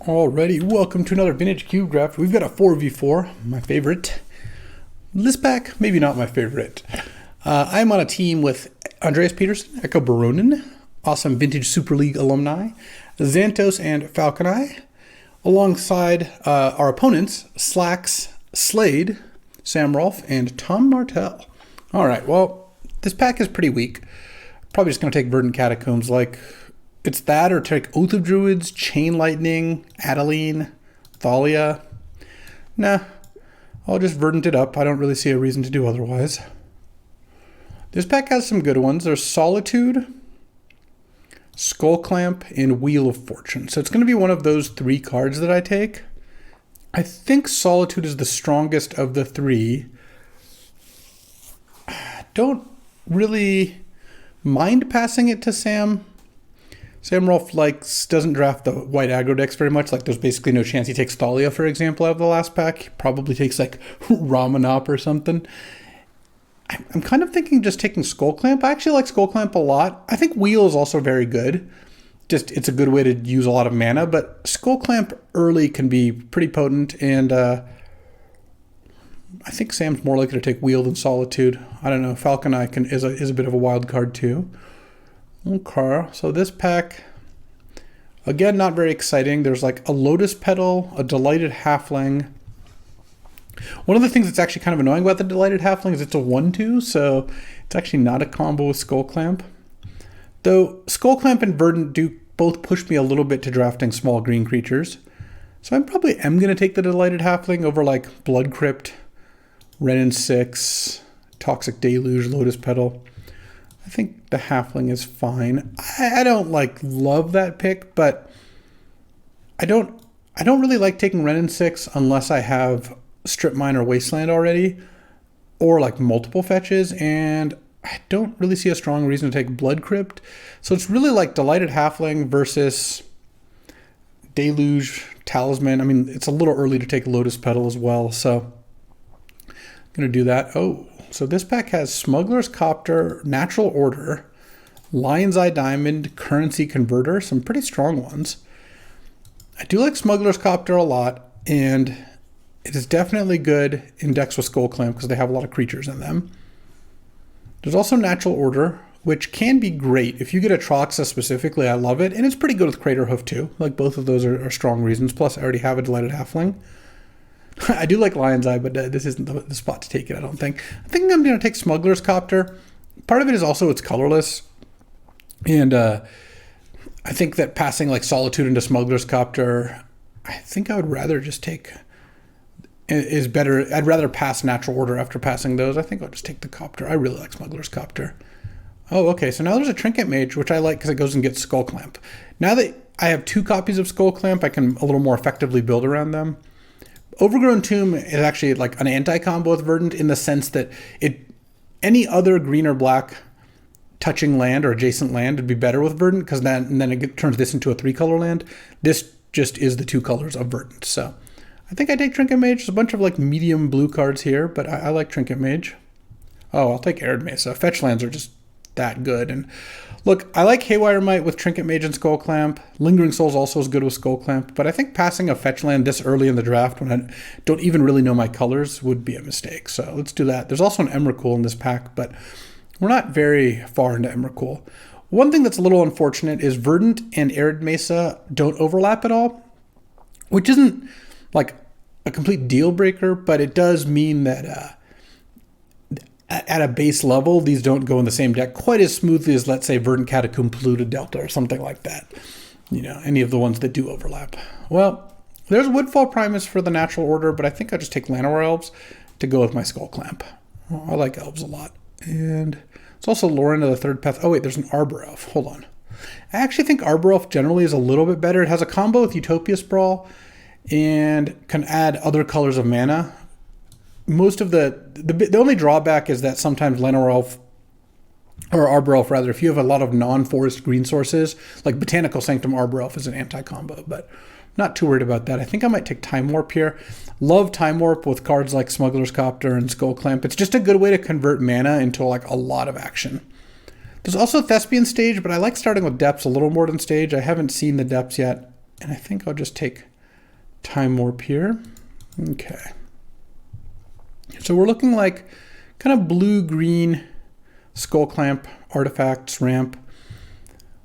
Alrighty, welcome to another Vintage Cube Draft. We've got a 4v4, my favorite. This pack, maybe not my favorite. I'm on a team with Andreas Peterson, Echo Baronin, awesome Vintage Super League alumni, Xantos and Falconi, alongside our opponents, Slacks, Slade, Sam Rol, and Tom Martell. Alright, well, this pack is pretty weak. Probably just going to take Verdant Catacombs like... It's that or take Oath of Druids, Chain Lightning, Adeline, Thalia. Nah, I'll just Verdant it up. I don't really see a reason to do otherwise. This pack has some good ones. There's Solitude, Skull Clamp, and Wheel of Fortune. So it's going to be one of those three cards that I take. I think Solitude is the strongest of the three. Don't really mind passing it to Sam. Sam Rol doesn't draft the white aggro decks very much. Like, there's basically no chance he takes Thalia, for example, out of the last pack. He probably takes, like, Ramanop or something. I'm kind of thinking just taking Skull Clamp. I actually like Skull Clamp a lot. I think Wheel is also very good. Just, it's a good way to use a lot of mana. But Skull Clamp early can be pretty potent. And I think Sam's more likely to take Wheel than Solitude. I don't know. Falconi is a bit of a wild card, too. Okay, so this pack, again, not very exciting. There's like a Lotus Petal, a Delighted Halfling. One of the things that's actually kind of annoying about the Delighted Halfling is it's a 1/2, so it's actually not a combo with Skull Clamp. Though Skull Clamp and Verdant do both push me a little bit to drafting small green creatures. So I probably am going to take the Delighted Halfling over like Blood Crypt, Wrenn 6, Toxic Deluge, Lotus Petal. I think the Halfling is fine. I don't love that pick, but I don't really like taking Wrenn 6 unless I have Strip Mine or Wasteland already, or like multiple fetches, and I don't really see a strong reason to take Blood Crypt. So it's really like Delighted Halfling versus Deluge, Talisman. I mean, it's a little early to take Lotus Petal as well, so I'm going to do that. Oh. So this pack has Smuggler's Copter, Natural Order, Lion's Eye Diamond, Currency Converter, some pretty strong ones. I do like Smuggler's Copter a lot, and it is definitely good in decks with Skull Clamp because they have a lot of creatures in them. There's also Natural Order, which can be great. If you get a Troxa specifically, I love it, and it's pretty good with Crater Hoof too. Like, both of those are strong reasons, plus I already have a Delighted Halfling. I do like Lion's Eye, but this isn't the spot to take it, I don't think. I think I'm going to take Smuggler's Copter. Part of it is also it's colorless. And I think that passing like Solitude into Smuggler's Copter, I think I would rather just take... is better. I'd rather pass Natural Order after passing those. I think I'll just take the Copter. I really like Smuggler's Copter. Oh, okay, so now there's a Trinket Mage, which I like because it goes and gets Skull Clamp. Now that I have 2 copies of Skull Clamp, I can a little more effectively build around them. Overgrown Tomb is actually like an anti-combo with Verdant in the sense that any other green or black touching land or adjacent land would be better with Verdant because then it turns this into a 3-color land. This just is the 2 colors of Verdant. So I think I take Trinket Mage. There's a bunch of like medium blue cards here, but I like Trinket Mage. Oh, I'll take Arid Mesa. Fetch lands are just that good. And look, I like Haywire Might with Trinket Mage and Skull Clamp. Lingering Souls also is good with Skull Clamp, but I think passing a fetch land this early in the draft when I don't even really know my colors would be a mistake. So let's do that. There's also an Emrakul in this pack, but we're not very far into Emrakul. One thing that's a little unfortunate is Verdant and Arid Mesa don't overlap at all, which isn't like a complete deal breaker, but it does mean that at a base level, these don't go in the same deck quite as smoothly as, let's say, Verdant Catacomb Polluted Delta or something like that. You know, any of the ones that do overlap. Well, there's Woodfall Primus for the Natural Order, but I think I'll just take Llanowar Elves to go with my Skull Clamp. Well, I like Elves a lot. And it's also Lauren of the Third Path. Oh, wait, there's an Arbor Elf. Hold on. I actually think Arbor Elf generally is a little bit better. It has a combo with Utopia Sprawl and can add other colors of mana. Most of the only drawback is that sometimes Llanowar Elf, or Arbor Elf rather, if you have a lot of non-forest green sources, like Botanical Sanctum Arbor Elf is an anti-combo, but not too worried about that. I think I might take Time Warp here. Love Time Warp with cards like Smuggler's Copter and Skull Clamp. It's just a good way to convert mana into like a lot of action. There's also Thespian Stage, but I like starting with Depths a little more than Stage. I haven't seen the Depths yet, and I think I'll just take Time Warp here. Okay. So we're looking like kind of blue-green Skull Clamp, Artifacts, Ramp.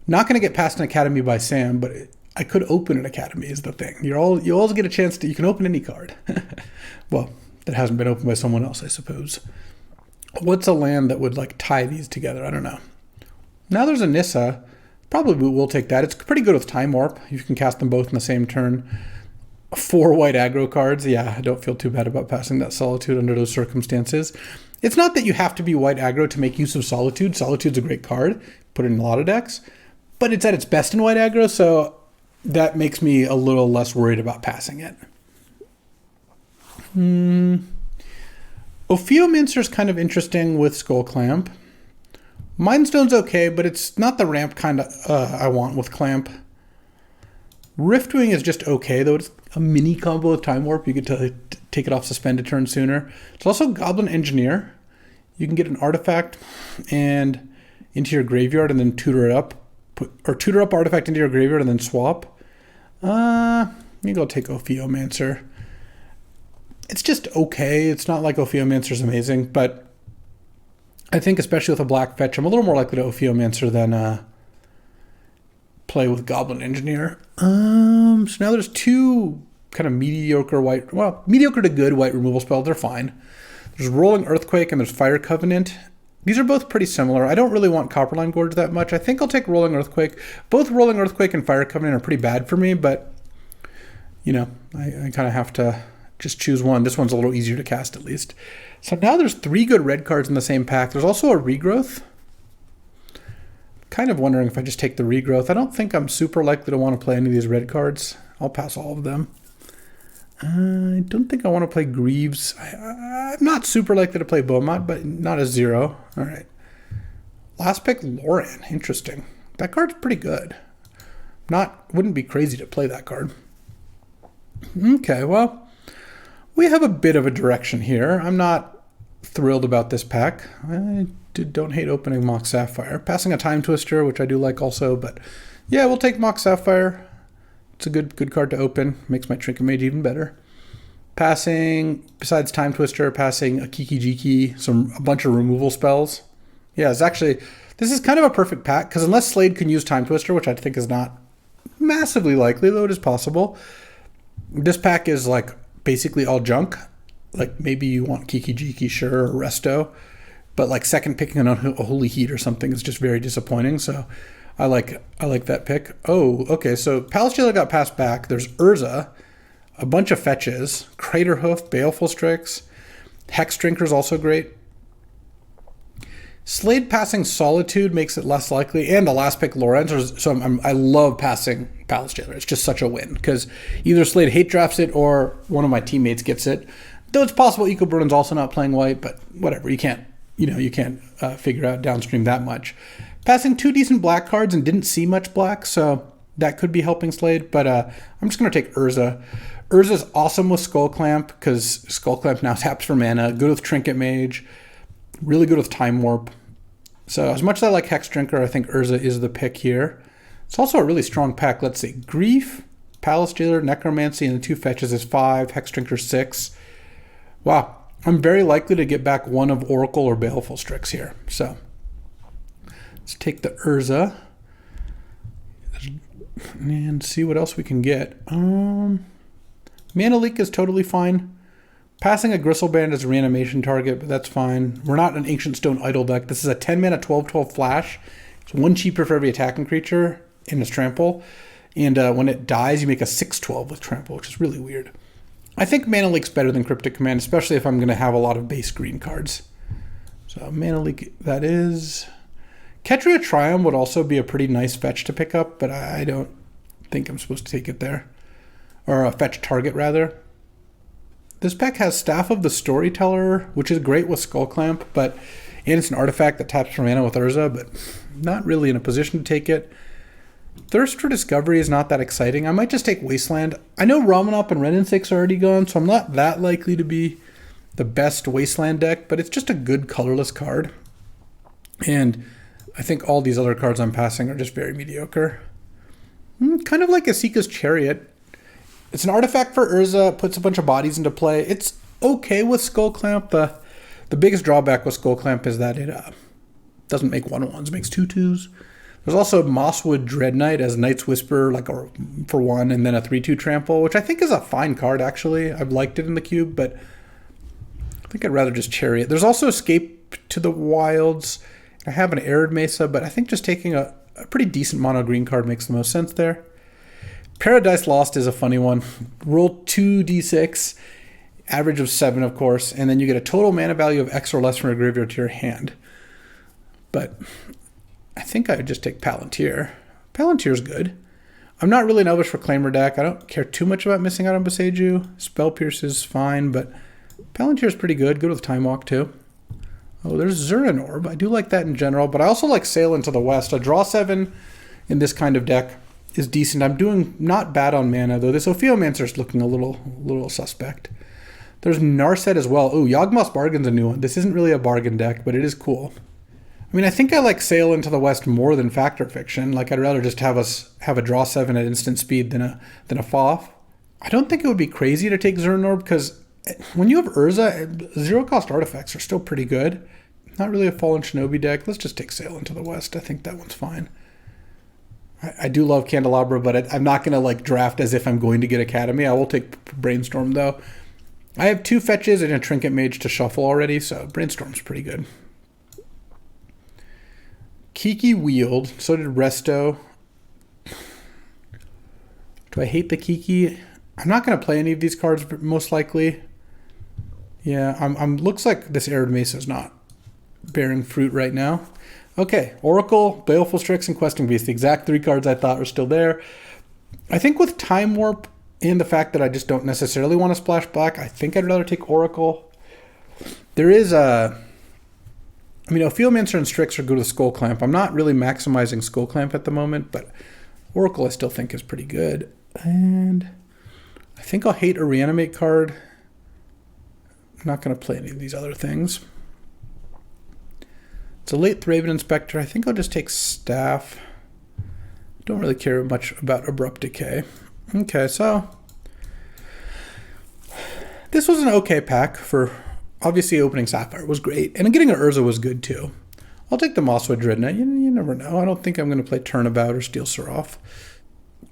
Not going to get past an Academy by Sam, but I could open an Academy is the thing. You always get a chance to, you can open any card. Well, that hasn't been opened by someone else, I suppose. What's a land that would like tie these together? I don't know. Now there's a Nissa. Probably will take that. It's pretty good with Time Warp. You can cast them both in the same turn. 4 white aggro cards. Yeah, I don't feel too bad about passing that Solitude under those circumstances. It's not that you have to be white aggro to make use of Solitude. Solitude's a great card. Put it in a lot of decks. But it's at its best in white aggro, so that makes me a little less worried about passing it. Ophiomancer's kind of interesting with Skull Clamp. Mindstone's okay, but it's not the ramp kind of I want with Clamp. Riftwing is just okay, though it's a mini combo with Time Warp. You get to take it off suspend a turn sooner. It's also Goblin Engineer. You can get an artifact and into your graveyard and then tutor it up. Or tutor up artifact into your graveyard and then swap. Maybe I'll take Ophiomancer. It's just okay. It's not like Ophiomancer's amazing, but I think especially with a black fetch, I'm a little more likely to Ophiomancer than play with Goblin Engineer. So now there's 2 kind of mediocre white, well, mediocre to good white removal spells. They're fine. There's Rolling Earthquake and there's Fire Covenant. These are both pretty similar. I don't really want Copperline Gorge that much. I think I'll take Rolling Earthquake. Both Rolling Earthquake and Fire Covenant are pretty bad for me, but, you know, I kind of have to just choose one. This one's a little easier to cast at least. So now there's 3 good red cards in the same pack. There's also a Regrowth. Kind of wondering if I just take the Regrowth. I don't think I'm super likely to want to play any of these red cards. I'll pass all of them. I don't think I want to play Greaves. I'm not super likely to play Beaumont, but not a 0. All right. Last pick, Loran. Interesting. That card's pretty good. Wouldn't be crazy to play that card. Okay, well, we have a bit of a direction here. I'm not thrilled about this pack. I don't hate opening Mox Sapphire. Passing a Time Twister, which I do like also, but yeah, we'll take Mox Sapphire. It's a good card to open. Makes my Trinket Mage even better. Passing, besides Time Twister, passing a Kiki Jiki, a bunch of removal spells. Yeah, this is kind of a perfect pack, because unless Slade can use Time Twister, which I think is not massively likely, though it is possible, this pack is like basically all junk. Like maybe you want Kiki Jiki, sure, or Resto, but like second picking a Holy Heat or something is just very disappointing. So I like that pick. Oh, okay. So Palace Jailer got passed back. There's Urza, a bunch of fetches, Craterhoof, Baleful Strix, Hex Drinker's also great. Slade passing Solitude makes it less likely, and the last pick Lorenz. So I love passing Palace Jailer. It's just such a win because either Slade hate drafts it or one of my teammates gets it. Though it's possible Eco Burn's also not playing white, but whatever. You can't figure out downstream that much. Passing 2 decent black cards and didn't see much black, so that could be helping Slade. But I'm just going to take Urza. Urza's awesome with Skull Clamp because Skull Clamp now taps for mana. Good with Trinket Mage. Really good with Time Warp. So as much as I like Hex Drinker, I think Urza is the pick here. It's also a really strong pack. Let's see. Grief, Palace Jailer, Necromancy, and the 2 fetches is 5. Hex Drinker 6. Wow. I'm very likely to get back one of Oracle or Baleful Strix here. So let's take the Urza and see what else we can get. Mana Leak is totally fine. Passing a Gristleband as a reanimation target, but that's fine. We're not an Ancient Stone Idol deck. This is a 10 mana 12/12 flash. It's 1 cheaper for every attacking creature in its trample. And when it dies, you make a 6/12 with trample, which is really weird. I think Mana Leak's better than Cryptic Command, especially if I'm going to have a lot of base green cards. So Mana Leak, that is... Ketria Triumph would also be a pretty nice fetch to pick up, but I don't think I'm supposed to take it there. Or a fetch target, rather. This pack has Staff of the Storyteller, which is great with Skull Clamp, and it's an artifact that taps for mana with Urza, but not really in a position to take it. Thirst for Discovery is not that exciting. I might just take Wasteland. I know Ramanop and Renensix are already gone, so I'm not that likely to be the best Wasteland deck, but it's just a good colorless card. And I think all these other cards I'm passing are just very mediocre. Kind of like Asika's Chariot. It's an artifact for Urza, puts a bunch of bodies into play. It's okay with Skull Clamp. The biggest drawback with Skull Clamp is that it doesn't make 1/1s, makes 2/2s. There's also Mosswood Dread Knight as Knight's Whisper, like for 1, and then a 3/2 trample, which I think is a fine card, actually. I've liked it in the cube, but I think I'd rather just Chariot. There's also Escape to the Wilds. I have an Arid Mesa, but I think just taking a pretty decent mono green card makes the most sense there. Paradise Lost is a funny one. Roll 2d6, average of 7, of course, and then you get a total mana value of X or less from your graveyard to your hand. But I think I would just take Palantir. Palantir's good. I'm not really an Elvish Reclaimer deck. I don't care too much about missing out on Boseiju. Spell Pierce is fine, but Palantir's pretty good. Good with Time Walk, too. Oh, there's Zurin Orb. I do like that in general, but I also like Sail into the West. A draw 7 in this kind of deck is decent. I'm doing not bad on mana, though. This Ophiomancer's looking a little suspect. There's Narset as well. Oh, Yawgmoth's Bargain's a new one. This isn't really a bargain deck, but it is cool. I mean, I think I like Sail into the West more than Fact or Fiction. Like, I'd rather just have us have a draw 7 at instant speed than a FOF. I don't think it would be crazy to take Zurin Orb, because when you have Urza, zero-cost artifacts are still pretty good. Not really a Fallen Shinobi deck. Let's just take Sail into the West. I think that one's fine. I do love Candelabra, but I'm not going to like draft as if I'm going to get Academy. I will take Brainstorm, though. I have 2 fetches and a Trinket Mage to shuffle already, so Brainstorm's pretty good. Kiki Wield. So did Resto. Do I hate the Kiki? I'm not going to play any of these cards, most likely. Yeah, looks like this Arid Mesa is not bearing fruit right now. Okay, Oracle, Baleful Strix, and Questing Beast. The exact 3 cards I thought were still there. I think with Time Warp and the fact that I just don't necessarily want to splash black, I think I'd rather take Oracle. There is Ophiomancer and Strix are good with Skull Clamp. I'm not really maximizing Skull Clamp at the moment, but Oracle I still think is pretty good. And I think I'll hate a Reanimate card. I'm not going to play any of these other things. It's a late Thraben Inspector. I think I'll just take Staff. Don't really care much about Abrupt Decay. Okay, so this was an okay pack for, obviously opening Sapphire was great, and getting an Urza was good too. I'll take the Mosswood Dread Knight. You never know. I don't think I'm going to play Turnabout or Steel Seraph.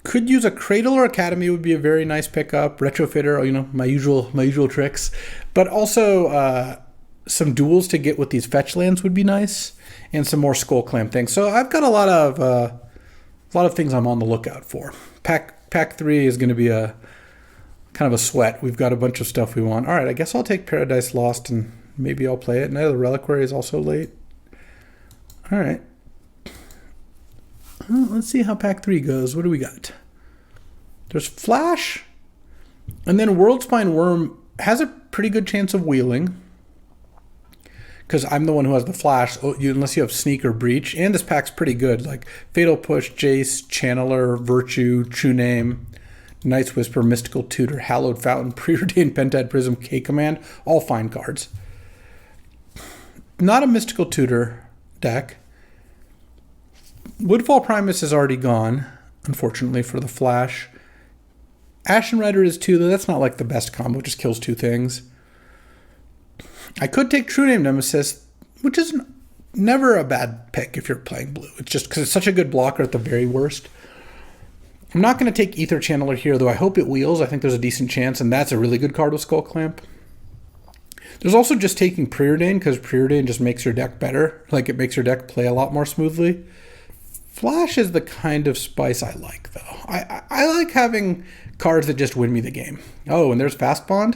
Could use a Cradle or Academy would be a very nice pickup. Retrofitter, my usual tricks. But also some duels to get with these fetch lands would be nice, and some more Skull Clamp things. So I've got a lot of things I'm on the lookout for. Pack 3 is going to be a kind of a sweat. We've got a bunch of stuff we want. All right, I guess I'll take Paradise Lost and maybe I'll play it. Now the Reliquary is also late. All right. Well, let's see how Pack 3 goes. What do we got? There's Flash, and then Worldspine Wurm has a pretty good chance of wheeling, because I'm the one who has the Flash, unless you have Sneak or Breach. And this pack's pretty good, like Fatal Push, Jace, Channeler, Virtue, True Name, Knight's Whisper, Mystical Tutor, Hallowed Fountain, Preordained Pentad Prism, K-Command, all fine cards. Not a Mystical Tutor deck. Woodfall Primus is already gone, unfortunately, for the Flash. Ashen Rider is 2, though that's not like the best combo, it just kills 2 things. I could take True Name Nemesis, which is never a bad pick if you're playing blue. It's just because it's such a good blocker at the very worst. I'm not going to take Ether Channeler here, though I hope it wheels. I think there's a decent chance, and that's a really good card with Skull Clamp. There's also just taking Preordain, because Preordain just makes your deck better. Like, it makes your deck play a lot more smoothly. Flash is the kind of spice I like, though. I like having cards that just win me the game. Oh, and there's Fast Bond.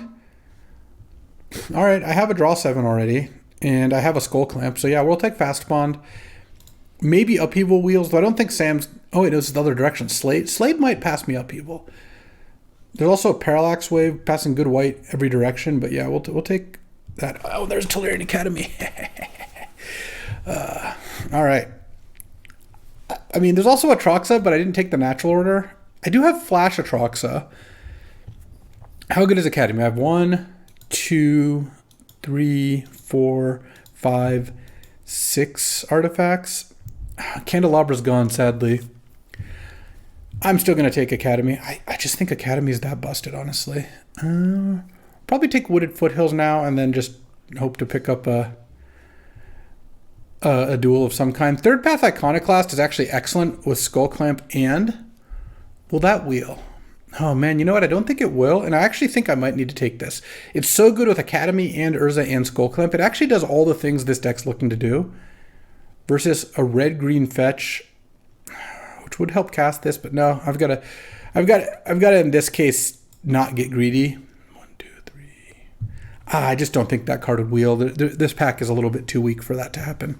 All right, I have a draw 7 already, and I have a Skull Clamp. So yeah, we'll take Fast Bond. Maybe Upheaval Wheels, though I don't think Sam's... Oh, wait, it's the other direction. Slade might pass me Upheaval. There's also a Parallax Wave passing good white every direction, but yeah, we'll take that. Oh, there's Tolarian Academy. All right. I mean, there's also Atraxa, but I didn't take the natural order. I do have Flash Atraxa. How good is Academy? I have 1, 2, 3, 4, 5, 6 artifacts. Candelabra's gone, sadly. I'm still going to take Academy. I just think Academy is that busted, honestly. Probably take Wooded Foothills now and then just hope to pick up a duel of some kind. Third Path Iconoclast is actually excellent with Skull Clamp and... will that wheel? Oh man, you know what? I don't think it will, and I actually think I might need to take this. It's so good with Academy and Urza and Skull Clamp. It actually does all the things this deck's looking to do. Versus a red-green fetch, which would help cast this, but no, I've got to in this case not get greedy. 1, 2, 3. I just don't think that card would wheel. This pack is a little bit too weak for that to happen.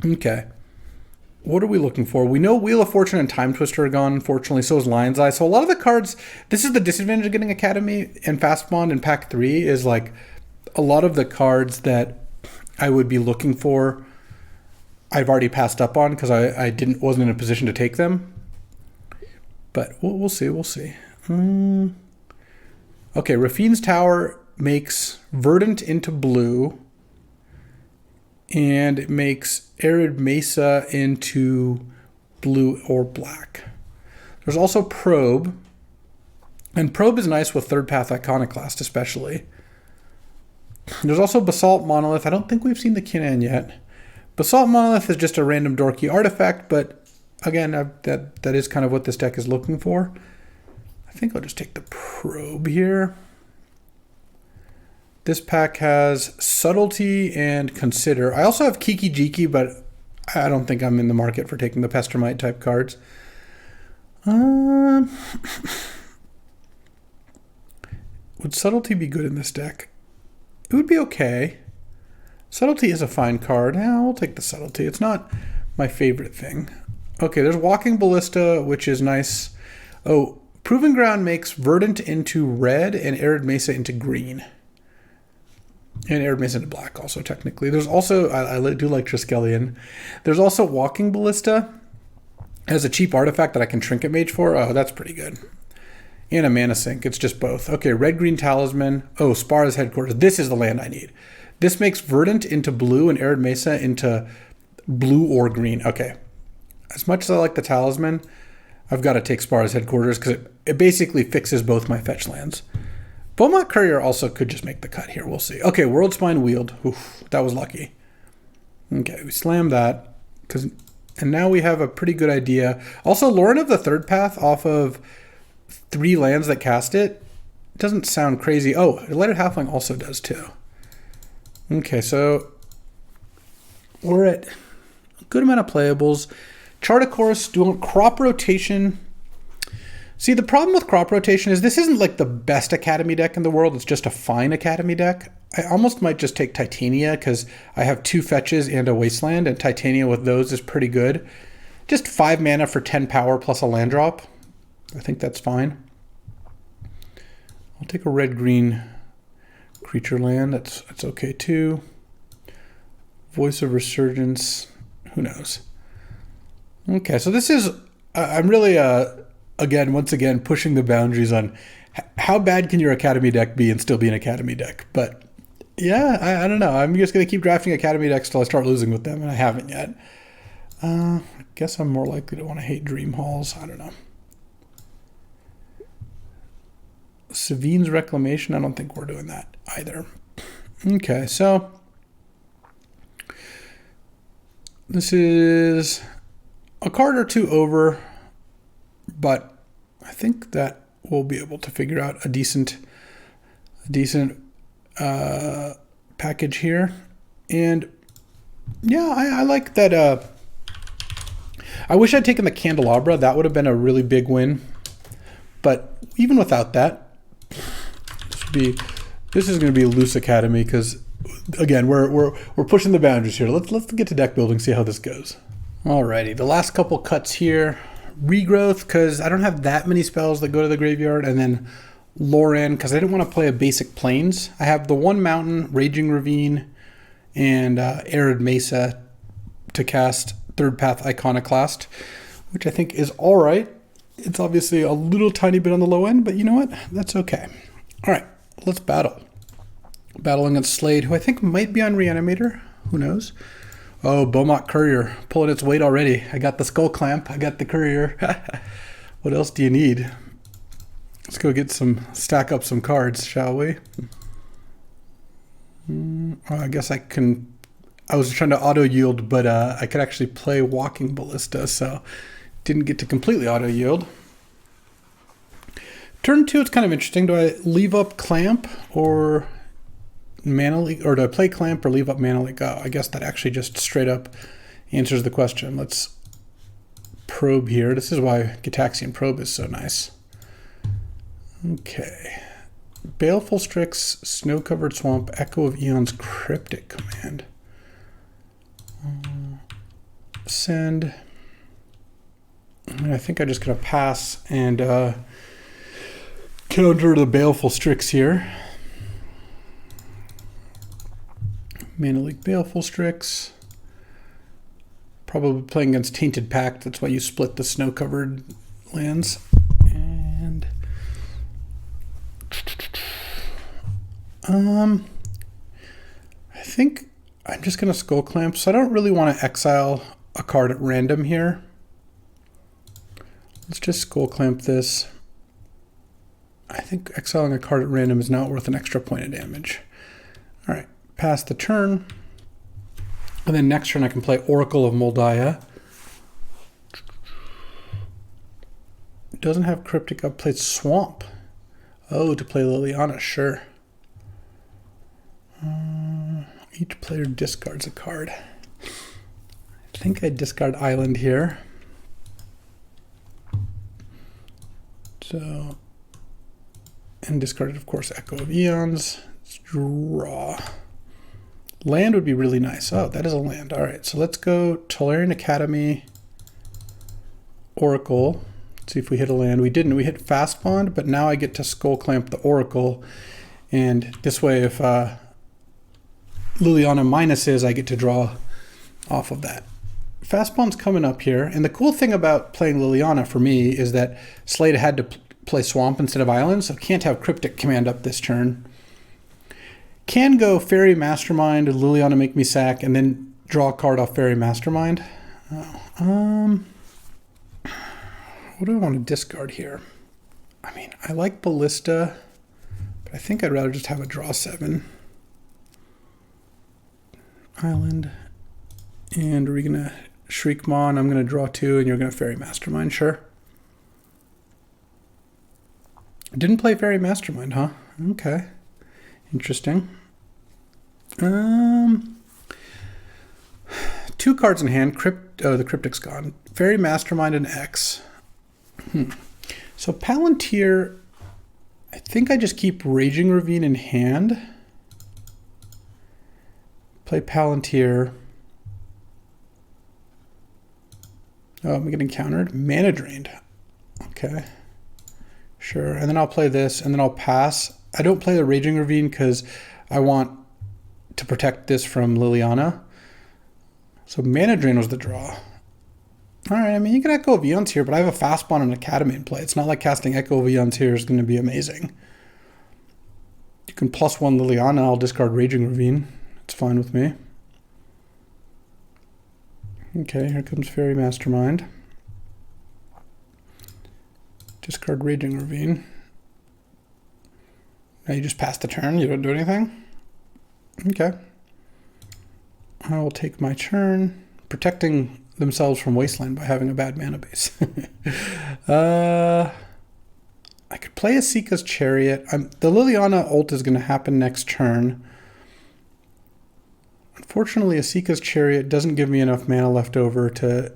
Okay. What are we looking for? We know Wheel of Fortune and Time Twister are gone, unfortunately. So is Lion's Eye. So a lot of the cards, this is the disadvantage of getting Academy and Fast Bond in pack 3 is like a lot of the cards that I would be looking for, I've already passed up on because I wasn't in a position to take them. But we'll see. Okay, Rafine's Tower makes Verdant into blue. And it makes Arid Mesa into blue or black. There's also Probe. And Probe is nice with Third Path Iconoclast, especially. There's also Basalt Monolith. I don't think we've seen the Kinnan yet. Basalt Monolith is just a random dorky artifact, but again, that is kind of what this deck is looking for. I think I'll just take the Probe here. This pack has Subtlety and Consider. I also have Kiki Jiki, but I don't think I'm in the market for taking the Pestermite type cards. Would Subtlety be good in this deck? It would be okay. Subtlety is a fine card. Yeah, I'll take the Subtlety. It's not my favorite thing. Okay, there's Walking Ballista, which is nice. Oh, Proving Ground makes Verdant into red and Arid Mesa into green. And Arid Mesa into black also, technically. There's also, I do like Triskelion. There's also Walking Ballista as a cheap artifact that I can Trinket Mage for. Oh, that's pretty good. And a Mana Sink. It's just both. Okay, Red-Green Talisman. Oh, Spara's Headquarters. This is the land I need. This makes Verdant into blue and Arid Mesa into blue or green. Okay. As much as I like the Talisman, I've got to take Spara's Headquarters because it basically fixes both my fetch lands. Beaumont Courier also could just make the cut here. We'll see. Okay, Worldspine Wield. Oof, that was lucky. Okay, we slam that. And now we have a pretty good idea. Also, Lauren of the Third Path off of 3 lands that cast it doesn't sound crazy. Oh, Lighted Halfling also does too. Okay, so we're at a good amount of playables. Chart of Course, doing Crop Rotation. See, the problem with Crop Rotation is this isn't like the best Academy deck in the world. It's just a fine Academy deck. I almost might just take Titania because I have 2 fetches and a Wasteland, and Titania with those is pretty good. Just 5 mana for 10 power plus a land drop. I think that's fine. I'll take a red-green creature land. That's okay too. Voice of Resurgence. Who knows? Okay, so this is... I'm really... once again, pushing the boundaries on how bad can your Academy deck be and still be an Academy deck. But yeah, I don't know. I'm just going to keep drafting Academy decks till I start losing with them, and I haven't yet. I guess I'm more likely to want to hate Dream Halls. I don't know. Savine's Reclamation, I don't think we're doing that either. Okay, so this is a card or 2 over, but I think that we'll be able to figure out a decent package here. And yeah, I like that. I wish I'd taken the Candelabra. That would have been a really big win. But even without that, this is going to be a loose Academy because, again, we're pushing the boundaries here. Let's get to deck building, see how this goes. Alrighty, the last couple cuts here. Regrowth, because I don't have that many spells that go to the graveyard, and then Loran, because I didn't want to play a basic Plains. I have the 1 Mountain, Raging Ravine, and Arid Mesa to cast Third Path Iconoclast, which I think is alright. It's obviously a little tiny bit on the low end, but you know what? That's okay. Alright, let's battle. Battling against Slade, who I think might be on Reanimator. Who knows? Oh, Beaumont Courier, pulling its weight already. I got the Skull Clamp. I got the Courier. What else do you need? Let's go get stack up some cards, shall we? I guess I was trying to auto yield, but I could actually play Walking Ballista, so didn't get to completely auto yield. Turn 2, it's kind of interesting. Do I leave up Clamp or Mana Leak, or do I play Clamp or leave up Mana Leak? Oh, I guess that actually just straight up answers the question. Let's probe here. This is why Gitaxian Probe is so nice. Okay. Baleful Strix, Snow-Covered Swamp, Echo of Eons, Cryptic Command. Send. And I think I'm just going to pass and counter the Baleful Strix here. Mana Leak Baleful Strix. Probably playing against Tainted Pact. That's why you split the snow-covered lands. And I think I'm just going to Skull Clamp. So I don't really want to exile a card at random here. Let's just Skull Clamp this. I think exiling a card at random is not worth an extra point of damage. All right, pass the turn. And then next turn I can play Oracle of Moldiah. Doesn't have Cryptic. I've played Swamp. Oh, to play Liliana, sure. Each player discards a card. I think I discard Island here. So, and discarded, of course, Echo of Eons. Let's draw. Land would be really nice. Oh, that is a land. All right, so let's go Tolarian Academy, Oracle. Let's see if we hit a land. We didn't. We hit Fast Bond, but now I get to Skull Clamp the Oracle. And this way, if Liliana minuses, I get to draw off of that. Fast Bond's coming up here. And the cool thing about playing Liliana for me is that Slade had to play Swamp instead of Island, so can't have Cryptic Command up this turn. Can go Fairy Mastermind, Liliana make me sack, and then draw a card off Fairy Mastermind. What do I want to discard here? I mean, I like Ballista, but I think I'd rather just have a draw 7. Island. And we're going to Shriekmaw, I'm going to draw 2, and you're going to Fairy Mastermind, sure. Didn't play Fairy Mastermind, huh? Okay. Interesting. 2 cards in hand. The Cryptic's gone. Fairy Mastermind and X. So Palantir, I think I just keep Raging Ravine in hand. Play Palantir. Oh, I'm getting countered. Mana drained. Okay. Sure. And then I'll play this, and then I'll pass. I don't play the Raging Ravine because I want to protect this from Liliana. So Mana Drain was the draw. All right, I mean, you can Echo of Eons here, but I have a Fast Bond and Academy in play. It's not like casting Echo of Eons here is going to be amazing. You can +1 Liliana. I'll discard Raging Ravine. It's fine with me. Okay, here comes Fairy Mastermind. Discard Raging Ravine. Now you just pass the turn, you don't do anything? Okay. I will take my turn, protecting themselves from Wasteland by having a bad mana base. I could play Asika's Chariot. The Liliana ult is going to happen next turn. Unfortunately, Asika's Chariot doesn't give me enough mana left over to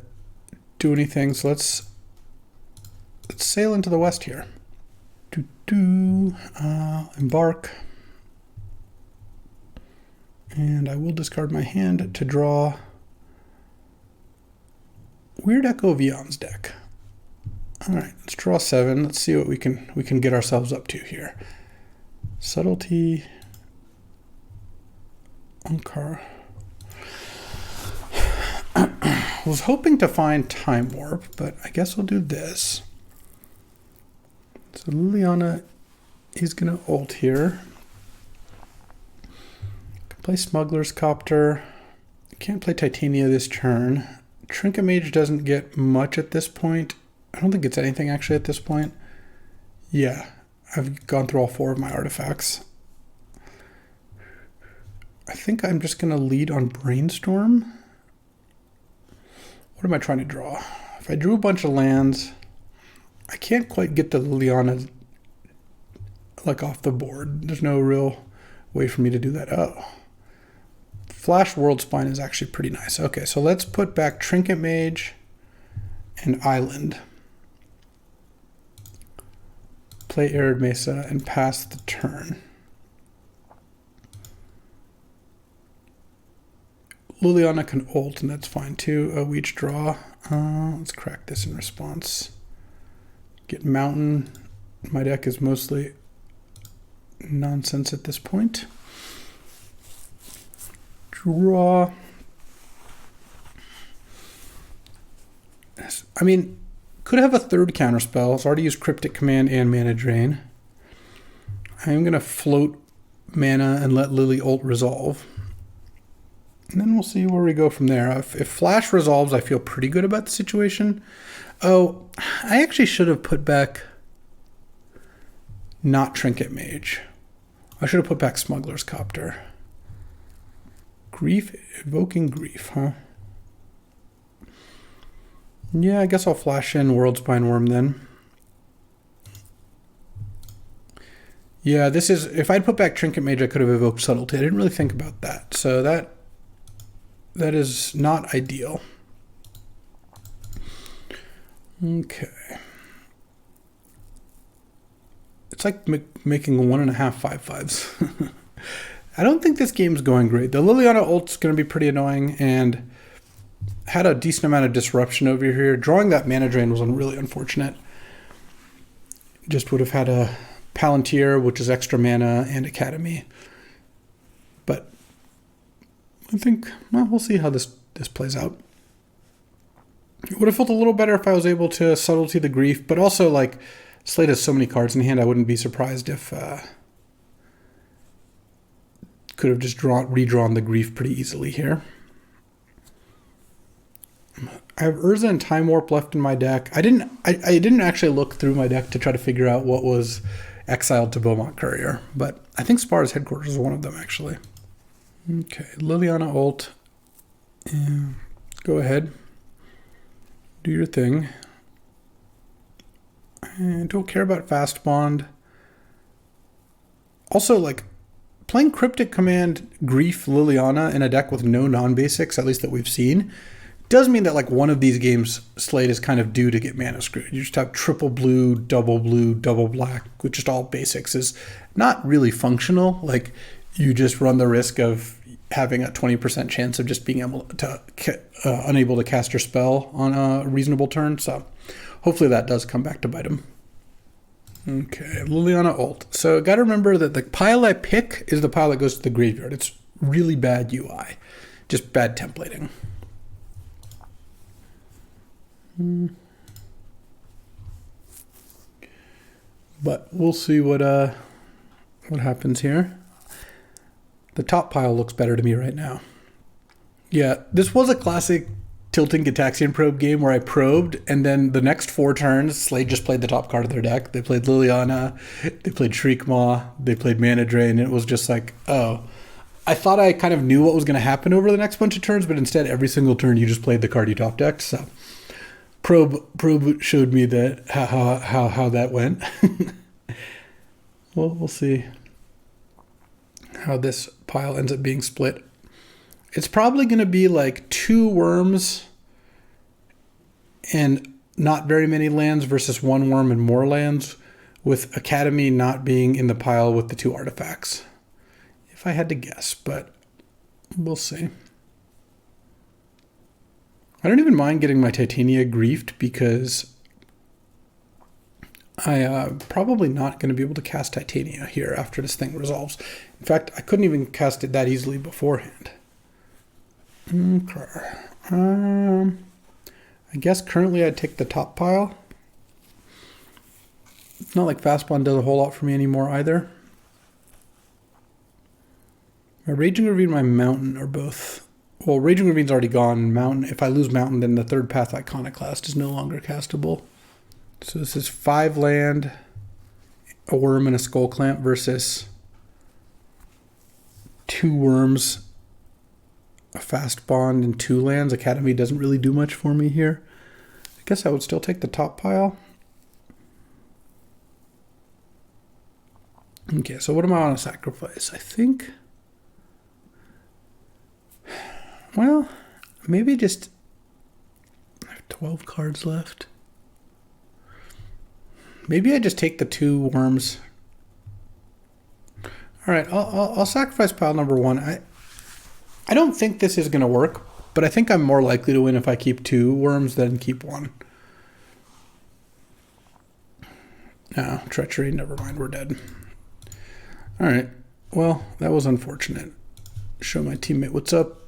do anything, so let's sail into the west here. Embark. And I will discard my hand to draw Weird Echo of Eons deck. All right, let's draw 7. Let's see what we can get ourselves up to here. Subtlety. Ankar. Was hoping to find Time Warp, but I guess we'll do this. So Liliana is going to ult here. Can play Smuggler's Copter. Can't play Titania this turn. Trinket Mage doesn't get much at this point. I don't think it's anything actually at this point. Yeah, I've gone through all 4 of my artifacts. I think I'm just going to lead on Brainstorm. What am I trying to draw? If I drew a bunch of lands, I can't quite get the Liliana like off the board. There's no real way for me to do that. Oh. Flash Worldspine is actually pretty nice. Okay, so let's put back Trinket Mage and Island. Play Arid Mesa and pass the turn. Liliana can ult, and that's fine too. We each draw. Let's crack this in response. Get Mountain. My deck is mostly nonsense at this point. Draw. I mean, could have a third counterspell. It's already used Cryptic Command and Mana Drain. I'm going to float mana and let Lily ult resolve. And then we'll see where we go from there. If Flash resolves, I feel pretty good about the situation. Oh, I actually should have put back not Trinket Mage. I should have put back Smuggler's Copter. Grief, evoking Grief, huh? Yeah, I guess I'll flash in Worldspine Wurm then. Yeah, this is, if I'd put back Trinket Mage, I could have evoked Subtlety. I didn't really think about that. So that is not ideal. Okay. It's like making 1.5 5/5s. I don't think this game's going great. The Liliana ult's going to be pretty annoying, and had a decent amount of disruption over here. Drawing that mana drain was really unfortunate. Just would have had a Palantir, which is extra mana, and Academy. But I think, well, we'll see how this plays out. It would have felt a little better if I was able to Subtlety the Grief, but also, like, Slade has so many cards in hand, I wouldn't be surprised if could have just redrawn the Grief pretty easily here. I have Urza and Time Warp left in my deck. I didn't actually look through my deck to try to figure out what was exiled to Beaumont Courier, but I think Spar's Headquarters is one of them, actually. Okay, Liliana ult. Yeah, go ahead. Do your thing. I don't care about Fast Bond. Also, like, playing Cryptic Command Grief Liliana in a deck with no non-basics, at least that we've seen, does mean that, like, one of these games Slade is kind of due to get mana screwed. You just have triple blue, double black, with just all basics is not really functional. Like, you just run the risk of having a 20% chance of just being able to unable to cast your spell on a reasonable turn. So hopefully that does come back to bite him. Okay, Liliana ult. So got to remember that the pile I pick is the pile that goes to the graveyard. It's really bad UI, just bad templating. But we'll see what happens here. The top pile looks better to me right now. Yeah, this was a classic Tilting Gitaxian Probe game where I probed, and then the next 4 turns, Slade just played the top card of their deck. They played Liliana, they played Shriekmaw, they played Mana Drain, and it was just like, oh. I thought I kind of knew what was going to happen over the next bunch of turns, but instead every single turn you just played the card you top decked. So Probe showed me that how that went. Well, we'll see how this pile ends up being split. It's probably going to be like 2 worms and not very many lands versus 1 worm and more lands, with Academy not being in the pile with the 2 artifacts. If I had to guess, but we'll see. I don't even mind getting my Titania griefed because I probably not going to be able to cast Titania here after this thing resolves. In fact, I couldn't even cast it that easily beforehand. Okay. I guess currently I'd take the top pile. It's not like Fastbond does a whole lot for me anymore either. My Raging Ravine and my Mountain are both... Well, Raging Ravine's already gone. Mountain. If I lose Mountain, then the third path Iconoclast is no longer castable. So this is 5 land, a Wurm, and a Skull Clamp versus 2 Worms, a Fast Bond, and 2 lands. Academy doesn't really do much for me here. I guess I would still take the top pile. Okay, so what am I want to sacrifice? I think, well, maybe just, I have 12 cards left. Maybe I just take the 2 Worms. All right, I'll sacrifice pile number 1. I don't think this is going to work, but I think I'm more likely to win if I keep 2 Worms than keep 1. No, treachery, never mind, we're dead. All right, well, that was unfortunate. Show my teammate what's up.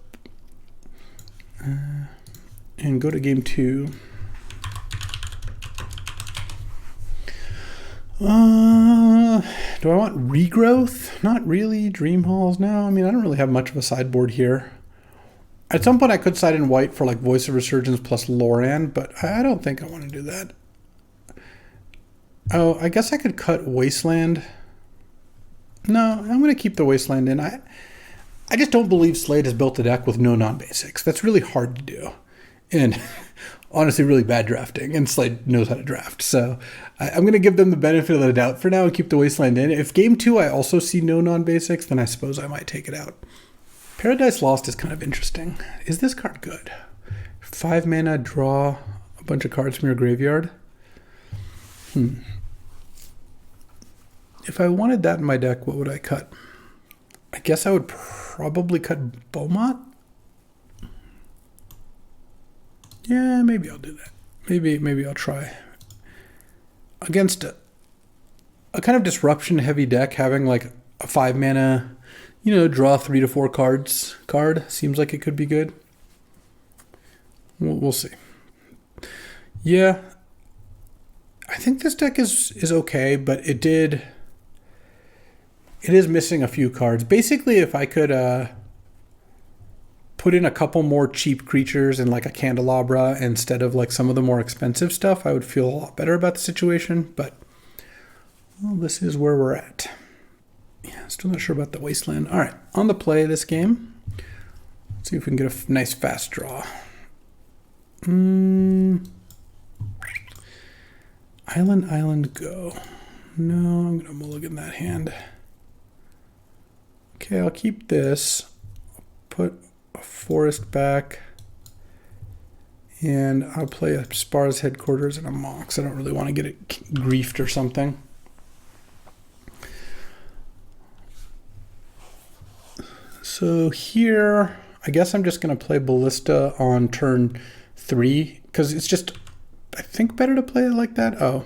And go to game 2. Do I want regrowth? Not really. Dream Halls? No, I mean, I don't really have much of a sideboard here. At some point I could side in white for like Voice of Resurgence plus Loran, but I don't think I want to do that. Oh, I guess I could cut Wasteland. No, I'm going to keep the Wasteland in. I just don't believe Slade has built a deck with no non-basics. That's really hard to do. And honestly, really bad drafting. And Slade knows how to draft. So I'm going to give them the benefit of the doubt for now and keep the Wasteland in. If game 2 I also see no non-basics, then I suppose I might take it out. Paradise Lost is kind of interesting. Is this card good? 5 mana, draw a bunch of cards from your graveyard. If I wanted that in my deck, what would I cut? I guess I would probably cut Beaumont. Yeah, maybe I'll do that. Maybe I'll try. Against a kind of disruption heavy deck, having like a 5 mana, draw 3 to 4 cards card seems like it could be good. We'll see. Yeah, I think this deck is okay, but it is missing a few cards. Basically, if I could put in a couple more cheap creatures and like a Candelabra instead of like some of the more expensive stuff, I would feel a lot better about the situation. But, well, this is where we're at. Yeah, still not sure about the Wasteland. All right, on the play this game. Let's see if we can get a nice fast draw. Island, go. No, I'm going to mulligan that hand. Okay, I'll keep this. I'll put a forest back. And I'll play a Spar's Headquarters and a Mox. I don't really want to get it griefed or something. So here, I guess I'm just going to play Ballista on turn 3. Because it's just, I think, better to play it like that. Oh.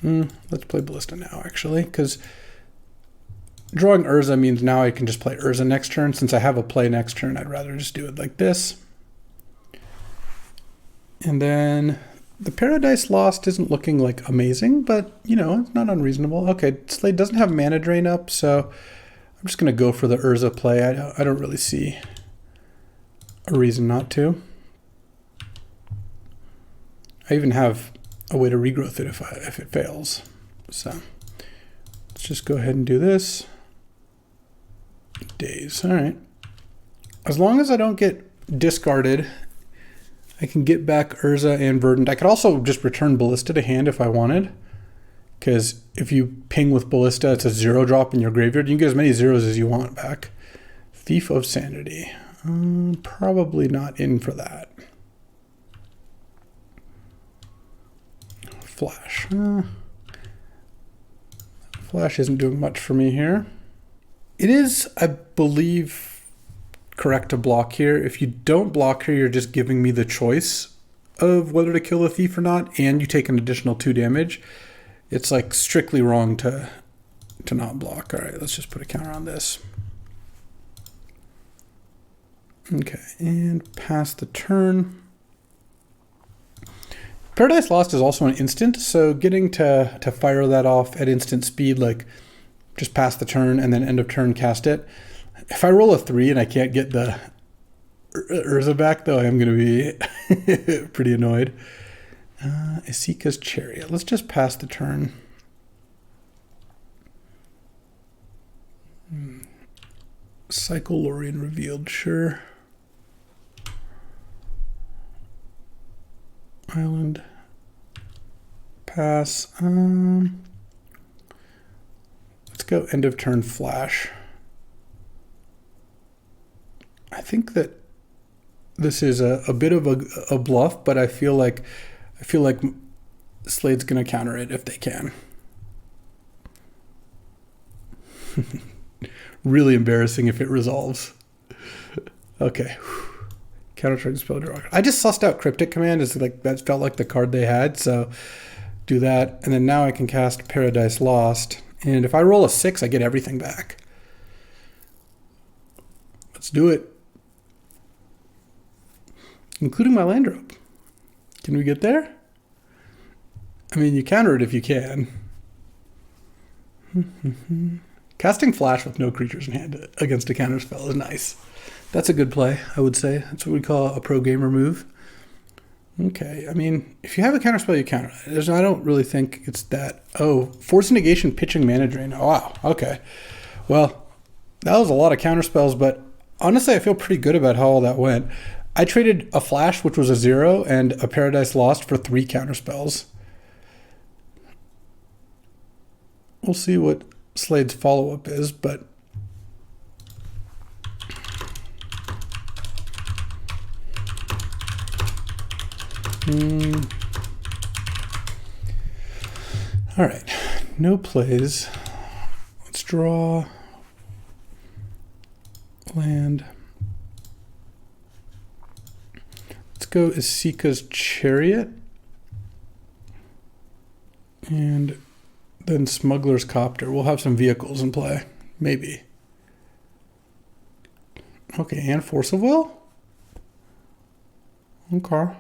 Let's play Ballista now, actually. Because drawing Urza means now I can just play Urza next turn. Since I have a play next turn, I'd rather just do it like this. And then the Paradise Lost isn't looking like amazing, but, it's not unreasonable. Okay, Slade doesn't have mana drain up, so I'm just going to go for the Urza play. I don't really see a reason not to. I even have a way to regrowth it if it fails. So let's just go ahead and do this. Days. All right. As long as I don't get discarded, I can get back Urza and Verdant. I could also just return Ballista to hand if I wanted. Because if you ping with Ballista, it's a 0-drop in your graveyard. You can get as many zeros as you want back. Thief of Sanity. Probably not in for that. Flash. Flash isn't doing much for me here. It is, I believe, correct to block here. If you don't block here, you're just giving me the choice of whether to kill the thief or not, and you take an additional 2 damage. It's like strictly wrong to not block. All right, let's just put a counter on this. Okay, and pass the turn. Paradise Lost is also an instant, so getting to fire that off at instant speed, like just pass the turn and then end of turn cast it. If I roll a 3 and I can't get the Urza back, though, I am going to be pretty annoyed. Isika's Chariot. Let's just pass the turn. Cycle Lorien revealed, sure. Island. Pass. Let's go end of turn flash. I think that this is a bit of a bluff, but I feel like Slade's gonna counter it if they can. Really embarrassing if it resolves. Okay. Counter trigger spell draw. I just sussed out Cryptic Command as like that felt like the card they had, so do that, and then now I can cast Paradise Lost, and if I roll a 6, I get everything back. Let's do it. Including my land drop. Can we get there? I mean, you counter it if you can. Casting Flash with no creatures in hand against a counter spell is nice. That's a good play, I would say. That's what we call a pro gamer move. Okay, I mean, if you have a counter spell, you counter it. I don't really think it's that. Oh, Force Negation, Pitching Mana Drain. Oh, wow, okay. Well, that was a lot of counter spells, but honestly, I feel pretty good about how all that went. I traded a Flash, which was a 0, and a Paradise Lost for 3 counter spells. We'll see what Slade's follow-up is, but all right, no plays. Let's draw land. Let's go Isika's Chariot and then Smuggler's Copter. We'll have some vehicles in play, maybe. Okay, and Force of Will? Okay.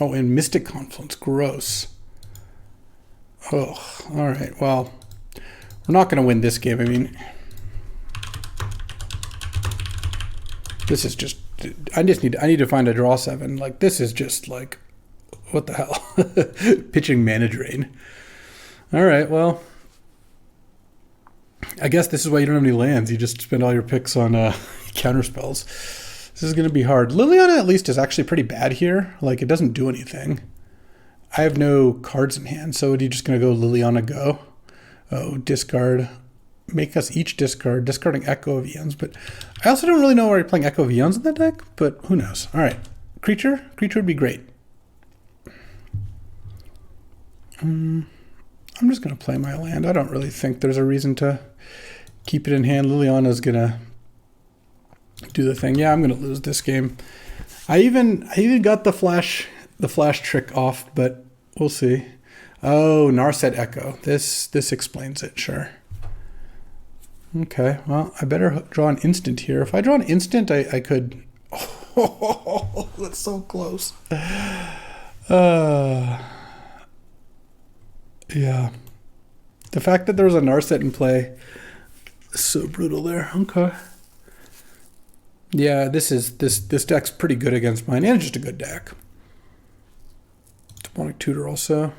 Oh, and Mystic Confluence. Gross. Oh, all right. Well, we're not going to win this game. I mean, this is just, I need to find a draw 7. Like, this is just like, what the hell? Pitching Mana Drain. All right, well, I guess this is why you don't have any lands. You just spend all your picks on counter spells. This is going to be hard. Liliana at least is actually pretty bad here. Like, it doesn't do anything. I have no cards in hand, so are you just going to go Liliana go? Oh, discard. Make us each discard. Discarding Echo of Eons, but I also don't really know why you're playing Echo of Eons in that deck, but who knows. All right, creature? Creature would be great. I'm just going to play my land. I don't really think there's a reason to keep it in hand. Liliana's going to do the thing. Yeah, I'm going to lose this game. I even got the flash trick off, but we'll see. Oh, Narset Echo. This explains it, sure. Okay, well, I better draw an instant here. If I draw an instant, I could... Oh, that's so close. Yeah. The fact that there was a Narset in play is so brutal there. Okay. Yeah, this deck's pretty good against mine, and it's just a good deck. Demonic Tutor also.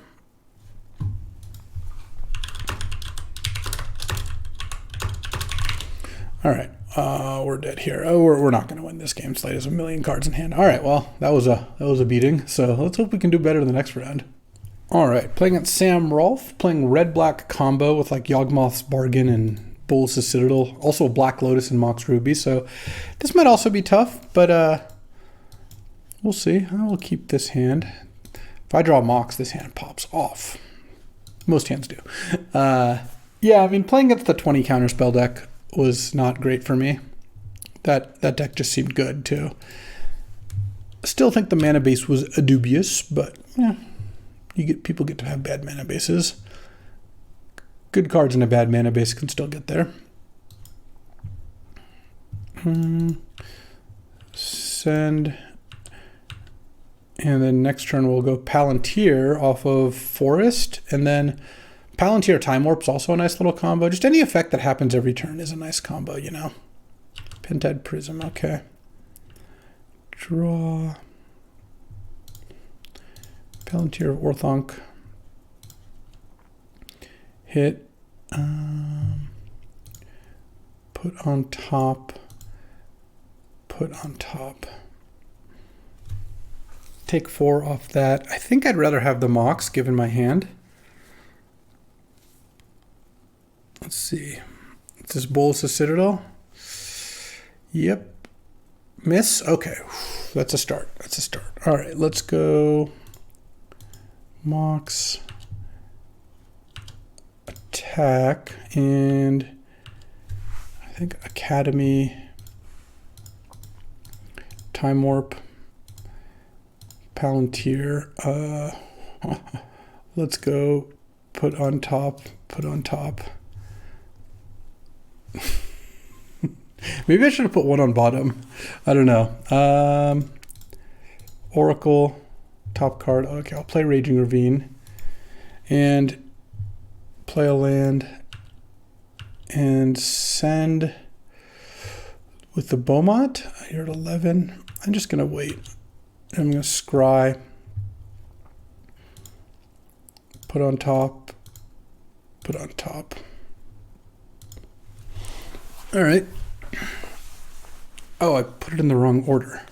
All right, we're dead here. Oh, we're not going to win this game. Slade has a million cards in hand. All right, well, that was a beating. So let's hope we can do better the next round. All right, playing at Sam Rol, playing red-black combo with like Yawgmoth's Bargain and Bolas' Citadel, also Black Lotus and Mox Ruby. So this might also be tough, but we'll see. I will keep this hand. If I draw Mox, this hand pops off. Most hands do. Yeah, I mean, playing against the 20 counterspell deck was not great for me. That deck just seemed good too. Still think the mana base was dubious, but yeah, people get to have bad mana bases. Good cards in a bad mana base can still get there. Send. And then next turn we'll go Palantir off of Forest, and then Palantir Time Warp's also a nice little combo. Just any effect that happens every turn is a nice combo, you know. Pentad Prism, okay. Draw. Palantir of Orthonk. Hit. Put on top. Put on top. Take 4 off that. I think I'd rather have the Mox given my hand. Let's see. Is this Bolus' Citadel? Yep. Miss? Okay. That's a start. That's a start. All right, let's go. Mox. Attack. And I think Academy. Time Warp. Palantir. Let's go. Put on top. Put on top. Maybe I should have put one on bottom. I don't know. Oracle. Top card. Okay, I'll play Raging Ravine. And play a land. And send with the Beaumont. You're at 11. I'm just going to wait. I'm going to scry, put on top, put on top. All right. Oh, I put it in the wrong order.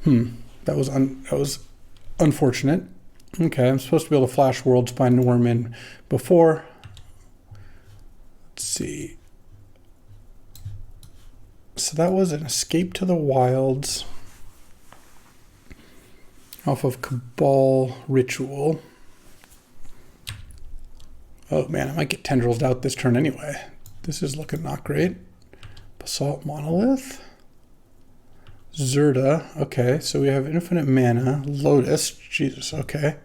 That was unfortunate. Okay, I'm supposed to be able to flash Worldspine Wurm in before. Let's see. So that was an Escape to the Wilds. Off of Cabal Ritual. Oh man, I might get Tendrils out this turn anyway. This is looking not great. Basalt Monolith. Zerda. Okay, so we have infinite mana. Lotus. Jesus, okay.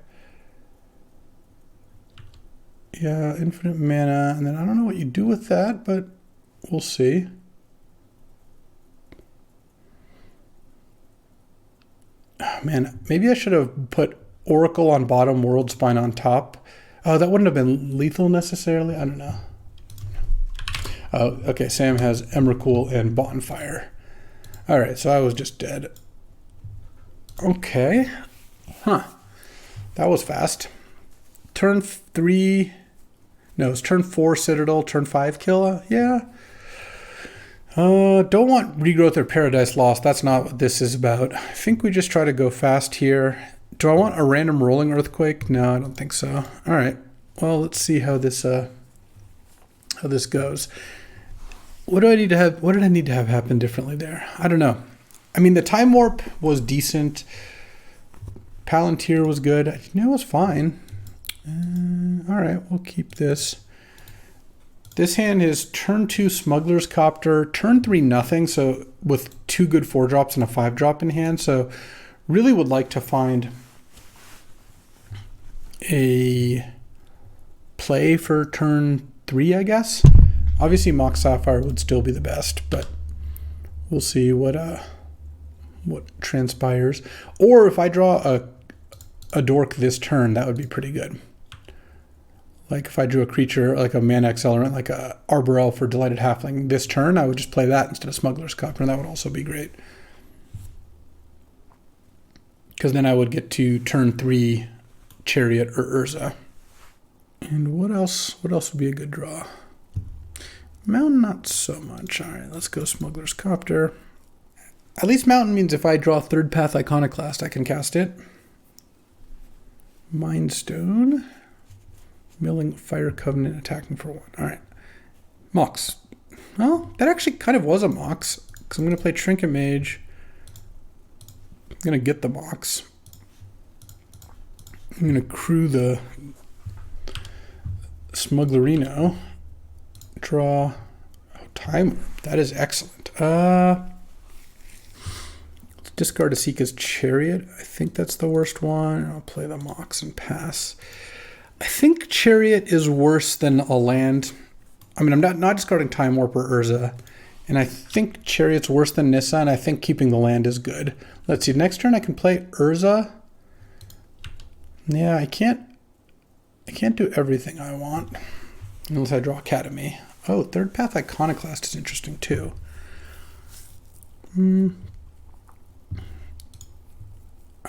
Yeah, infinite mana. And then I don't know what you do with that, but we'll see. Oh, man, maybe I should have put Oracle on bottom, Worldspine on top. Oh, that wouldn't have been lethal necessarily. I don't know. Oh, okay, Sam has Emrakul and Bonfire. All right, so I was just dead. Okay. Huh. That was fast. Turn 3... No, it's turn 4 Citadel, turn 5 kill. Yeah. Don't want Regrowth or Paradise Lost. That's not what this is about. I think we just try to go fast here. Do I want a random rolling Earthquake? No, I don't think so. All right. Well, let's see how this goes. What do I need to have? What did I need to have happen differently there? I don't know. I mean, the Time Warp was decent. Palantir was good. It was fine. All right, we'll keep this. This hand is turn 2 Smuggler's Copter, turn 3 nothing, so with 2 good 4-drops and a 5-drop in hand. So really would like to find a play for turn 3, I guess. Obviously Mox Sapphire would still be the best, but we'll see what transpires. Or if I draw a dork this turn, that would be pretty good. Like if I drew a creature, like a mana accelerant, like a Arbor Elf or Delighted Halfling this turn, I would just play that instead of Smuggler's Copter, and that would also be great. Because then I would get to turn 3 Chariot or Urza. And what else would be a good draw? Mountain, not so much. All right, let's go Smuggler's Copter. At least Mountain means if I draw Third Path Iconoclast, I can cast it. Mindstone. Milling Fire Covenant, attacking for 1. All right. Mox. Well, that actually kind of was a Mox, because I'm going to play Trinket Mage. I'm going to get the Mox. I'm going to crew the Smugglerino. Draw. Oh, Time. That is excellent. Let's discard Asika's Chariot. I think that's the worst one. I'll play the Mox and pass. I think Chariot is worse than a land. I mean, I'm not discarding Time Warp or Urza. And I think Chariot's worse than Nissa, and I think keeping the land is good. Let's see. Next turn I can play Urza. Yeah, I can't do everything I want. Unless I draw Academy. Oh, Third Path Iconoclast is interesting too. I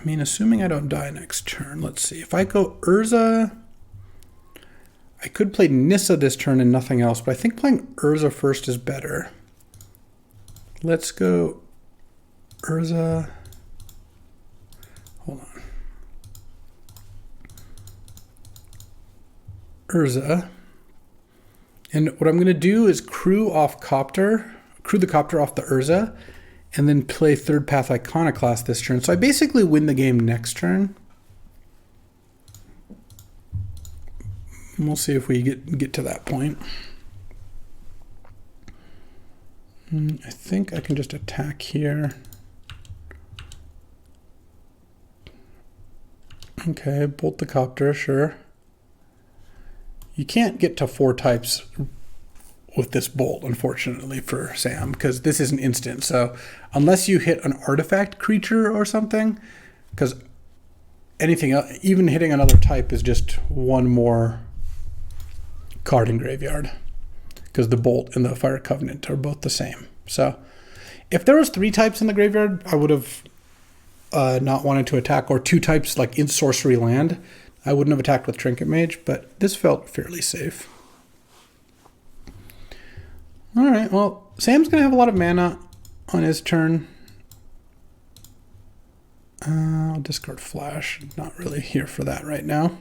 mean, assuming I don't die next turn, let's see. If I go Urza, I could play Nissa this turn and nothing else, but I think playing Urza first is better. Let's go Urza. Hold on. Urza. And what I'm going to do is crew the Copter off the Urza, and then play Third Path Iconoclast this turn. So I basically win the game next turn. And we'll see if we get to that point. I think I can just attack here. Okay, bolt the Copter, sure. You can't get to 4 types with this bolt, unfortunately, for Sam, because this is an instant. So unless you hit an artifact creature or something, because anything else, even hitting another type is just one more card in graveyard, because the bolt and the Fire Covenant are both the same. So if there was 3 types in the graveyard, I would have not wanted to attack, or 2 types like in sorcery land. I wouldn't have attacked with Trinket Mage, but this felt fairly safe. All right, well, Sam's going to have a lot of mana on his turn. I'll discard Flash. Not really here for that right now.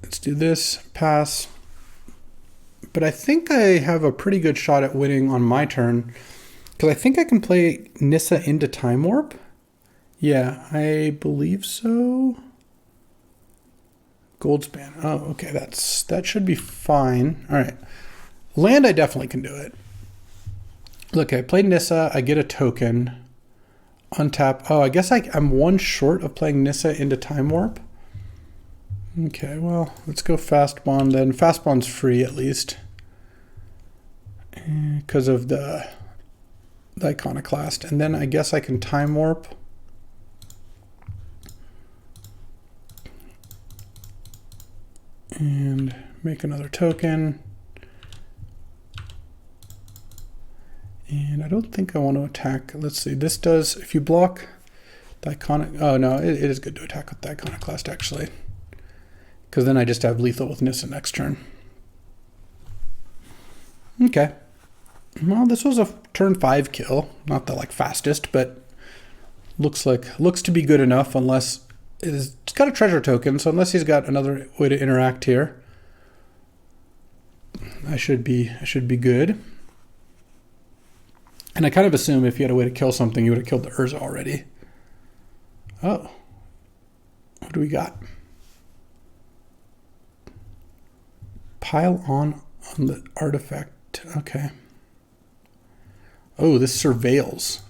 Let's do this, pass. But I think I have a pretty good shot at winning on my turn, because I think I can play Nissa into Time Warp. Yeah, I believe so. Goldspan. Oh, okay, that should be fine. All right. Land, I definitely can do it. Look, I played Nissa. I get a token. Untap. Oh, I guess I'm 1 short of playing Nissa into Time Warp. Okay, well, let's go Fast Bond then. Fast Bond's free at least, because of the Iconoclast. And then I guess I can Time Warp. And make another token. And I don't think I want to attack. Let's see, this does, if you block the Iconic, oh no, it is good to attack with the Iconoclast actually, because then I just have lethal with Nissa next turn. Okay, well, this was a turn 5 kill, not the fastest, but looks to be good enough, unless it's got a treasure token, so unless he's got another way to interact here, I should be good. And I kind of assume if you had a way to kill something, you would have killed the Urza already. Oh, what do we got? Pile on the artifact. Okay. Oh, this surveils.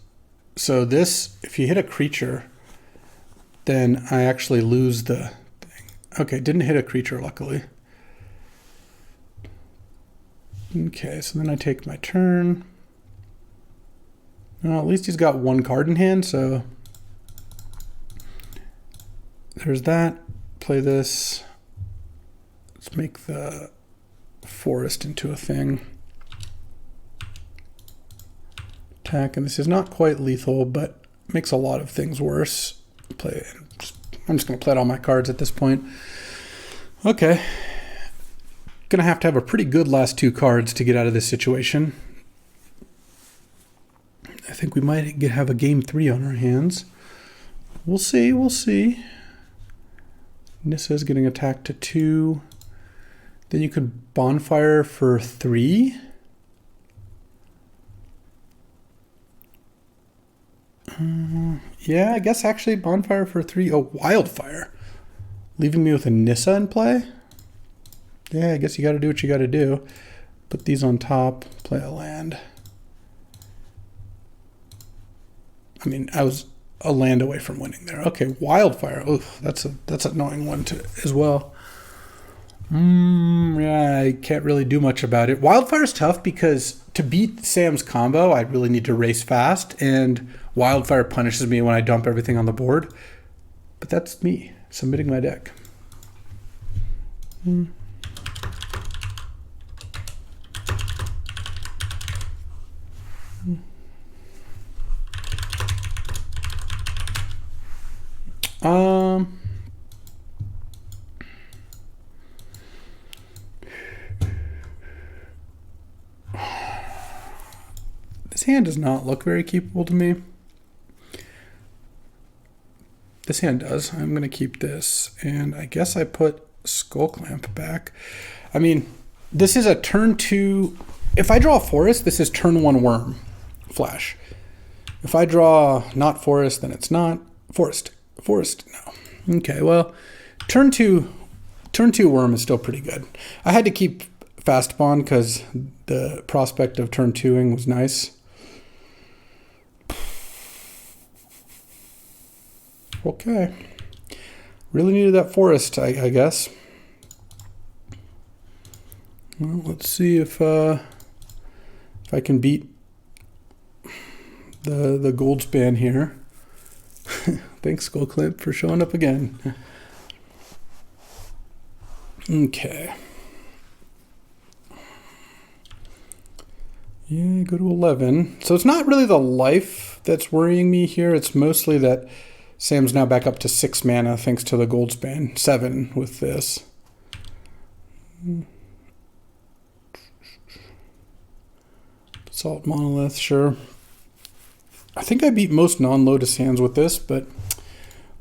So this, if you hit a creature, then I actually lose the thing. Okay, didn't hit a creature, luckily. Okay, so then I take my turn. Well, at least he's got 1 card in hand, so there's that. Play this. Let's make the forest into a thing. Attack, and this is not quite lethal, but makes a lot of things worse. I'm just going to play all my cards at this point. Okay. Going to have a pretty good last 2 cards to get out of this situation. I think we might have a game 3 on our hands. We'll see, we'll see. Nissa's getting attacked to 2. Then you could Bonfire for 3. Yeah, I guess actually Bonfire for 3. Oh, Wildfire. Leaving me with a Nissa in play? Yeah, I guess you got to do what you got to do. Put these on top, play a land. I mean, I was a land away from winning there. Okay, Wildfire. Oh, that's an annoying one as well. Yeah, I can't really do much about it. Wildfire's tough because to beat Sam's combo, I really need to race fast, and Wildfire punishes me when I dump everything on the board. But that's me submitting my deck. This hand does not look very keepable to me. This hand does. I'm going to keep this. And I guess I put Skull Clamp back. I mean, this is a turn 2. If I draw a forest, this is turn 1 Wurm flash. If I draw not forest, then it's not. Forest. Forest, no. Okay, well, turn 2 Wurm is still pretty good. I had to keep Fast Bond because the prospect of turn 2ing was nice. Okay. Really needed that forest, I guess. Well, let's see if I can beat the gold span here. Thanks, Skull Clamp, for showing up again. Okay. Yeah, go to 11. So it's not really the life that's worrying me here. It's mostly that Sam's now back up to 6 mana thanks to the gold span. 7 with this. Salt Monolith, sure. I think I beat most non-Lotus hands with this, but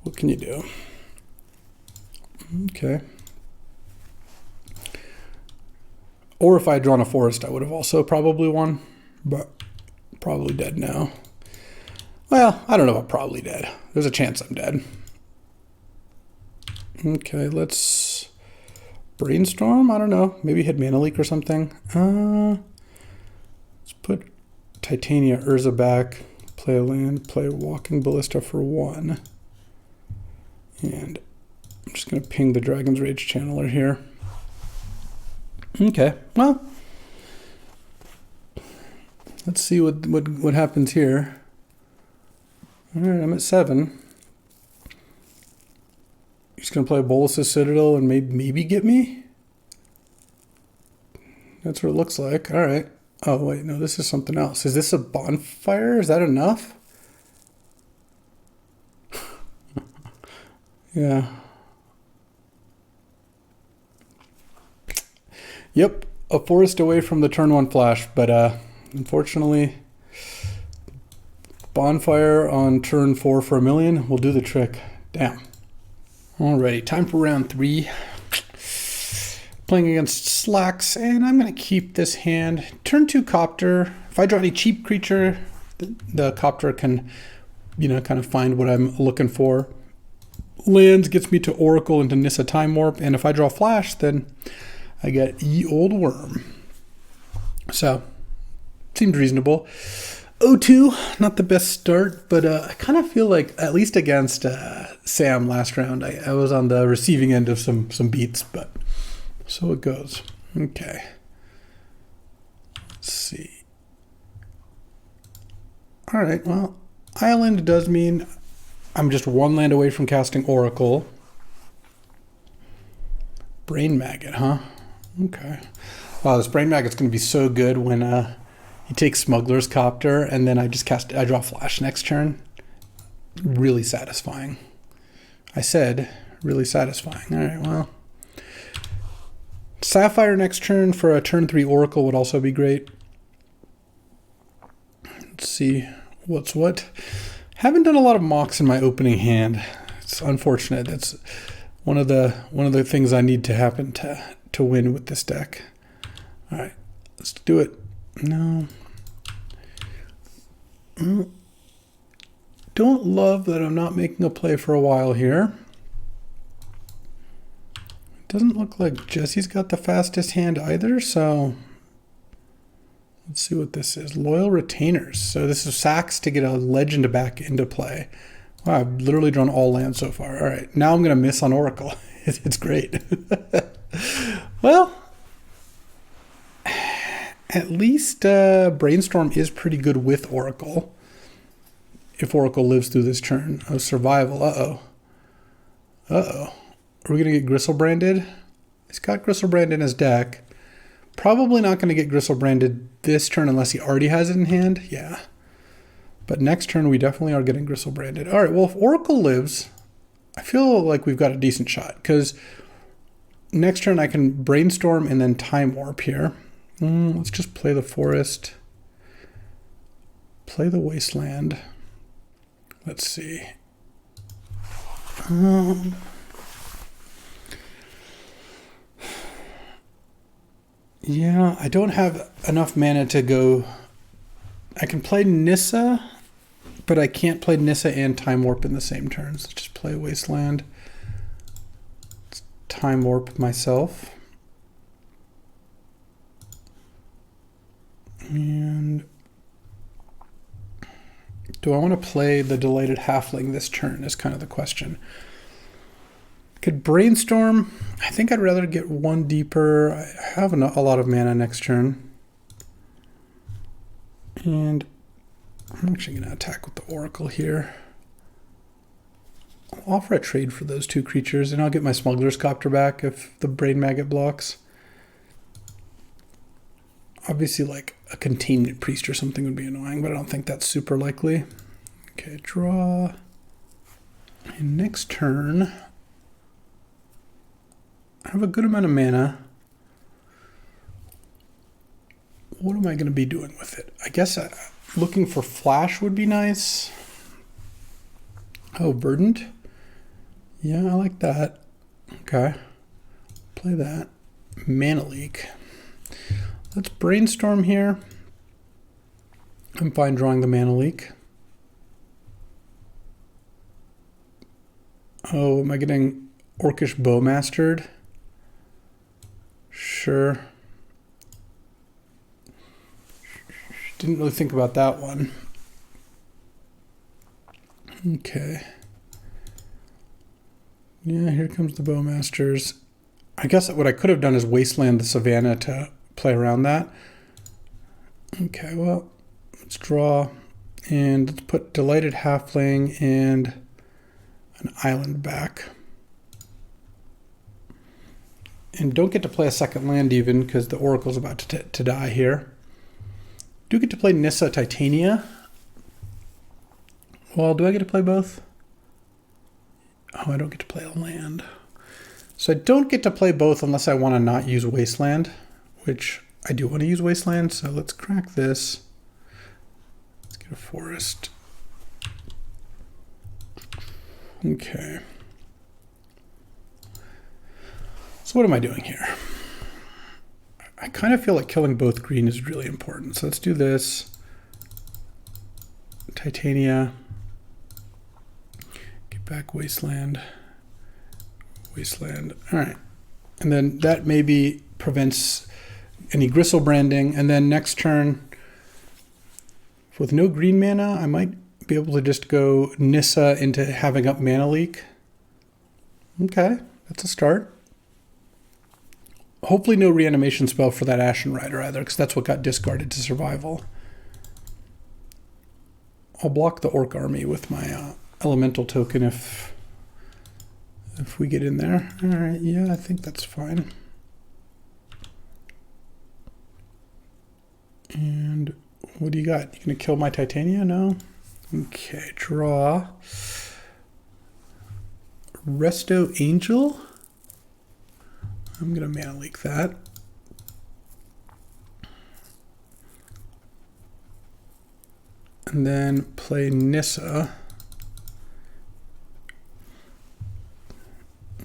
what can you do? Okay. Or if I had drawn a forest, I would have also probably won, but probably dead now. Well, I don't know about probably dead. There's a chance I'm dead. Okay, let's brainstorm. I don't know. Maybe hit Mana Leak or something. Let's put Titania Urza back. Play a land. Play Walking Ballista for 1. And I'm just going to ping the Dragon's Rage Channeler here. Okay, well, let's see what happens here. All right, I'm at 7. He's going to play Bolas's Citadel and maybe get me? That's what it looks like. All right. Oh, wait, no, this is something else. Is this a bonfire? Is that enough? Yeah. Yep, a forest away from the turn 1 flash, but unfortunately, bonfire on turn 4 for 1,000,000 will do the trick. Damn. Alrighty, time for round 3. Playing against Slacks, and I'm going to keep this hand. Turn 2 Copter. If I draw any cheap creature, the Copter can, kind of find what I'm looking for. Lands gets me to Oracle into Nissa Time Warp, and if I draw Flash, then I get Ye Old Wurm. So, seemed reasonable. 0-2, not the best start, but I kind of feel like, at least against Sam last round, I was on the receiving end of some beats, but so it goes. Okay. Let's see. All right, well, Island does mean I'm just 1 land away from casting Oracle. Brain Maggot, huh? Okay. Wow, this Brain Maggot's going to be so good when he takes Smuggler's Copter, and then I draw Flash next turn. Really satisfying. I said really satisfying. All right, well. Sapphire next turn for a turn 3 Oracle would also be great. Let's see what's what. Haven't done a lot of mocks in my opening hand. It's unfortunate. That's one of the things I need to happen to win with this deck. All right, let's do it. No. Don't love that I'm not making a play for a while here. It doesn't look like Jesse's got the fastest hand either, so let's see what this is. Loyal Retainers. So this is sacks to get a legend back into play. Wow, I've literally drawn all lands so far. All right, now I'm going to miss on Oracle. It's great. Well, at least Brainstorm is pretty good with Oracle. If Oracle lives through this turn of survival. Uh-oh. Uh-oh. Are we going to get Gristlebranded? He's got Gristlebrand in his deck. Probably not going to get Gristlebranded this turn unless he already has it in hand. Yeah. But next turn, we definitely are getting Gristlebranded. All right, well, if Oracle lives, I feel like we've got a decent shot. Because next turn, I can Brainstorm and then Time Warp here. Let's just play the Forest. play the Wasteland. Let's see. Yeah, I don't have enough mana to go. I can play Nissa, but I can't play Nissa and Time Warp in the same turns. Let's just play Wasteland. Let's Time Warp myself. And do I want to play the Delighted Halfling this turn is kind of the question. Could Brainstorm. I think I'd rather get one deeper. I have a lot of mana next turn. And I'm actually going to attack with the Oracle here. I'll offer a trade for those two creatures, and I'll get my Smuggler's Copter back if the Brain Maggot blocks. Obviously, like a Containment Priest or something would be annoying, but I don't think that's super likely. Okay, draw. And next turn, I have a good amount of mana. What am I going to be doing with it? I guess looking for Flash would be nice. Oh, Verdant. Yeah, I like that. Okay. Play that. Mana Leak. Let's Brainstorm here. I'm fine drawing the Mana Leak. Oh, am I getting Orcish Bowmastered? Sure. Didn't really think about that one. Okay. Yeah, here comes the Bowmasters. I guess what I could have done is Wasteland the Savannah to play around that. Okay, well, let's draw. And let's put Delighted Halfling and an island back. And don't get to play a second land even, because the Oracle's about to die here. Do get to play Nissa Titania. Well, do I get to play both? Oh, I don't get to play a land. So I don't get to play both unless I want to not use Wasteland, which I do want to use Wasteland, so let's crack this. Let's get a forest. Okay. So what am I doing here? I kind of feel like killing both green is really important. So let's do this. Titania. Get back Wasteland. Wasteland. All right. And then that maybe prevents any Gristle branding. And then next turn, with no green mana, I might be able to just go Nissa into having up Mana Leak. Okay, that's a start. Hopefully no reanimation spell for that Ashen Rider either, because that's what got discarded to survival. I'll block the Orc army with my elemental token if we get in there. All right, yeah, I think that's fine. And what do you got? You gonna kill my Titania? No? Okay, draw. Resto Angel. I'm gonna Mana Leak that. And then play Nissa.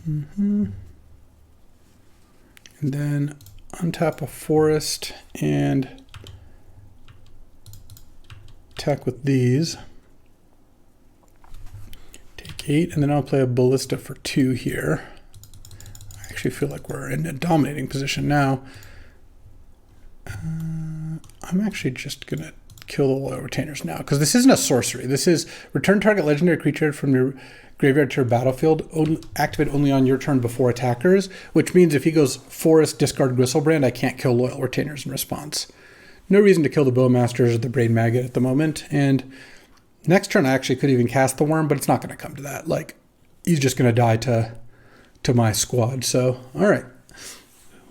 And then untap a forest and attack with these. Take 8, and then I'll play a Ballista for 2 here. I actually feel like we're in a dominating position now. I'm actually just gonna kill the Loyal Retainers now, because this isn't a sorcery. This is return target legendary creature from your graveyard to your battlefield, activate only on your turn before attackers, which means if he goes Forest, discard Gristlebrand, I can't kill Loyal Retainers in response. No reason to kill the Bowmasters or the Brain Maggot at the moment, and next turn I actually could even cast the Worm, but it's not going to come to that. Like, he's just going to die to my squad. So, all right.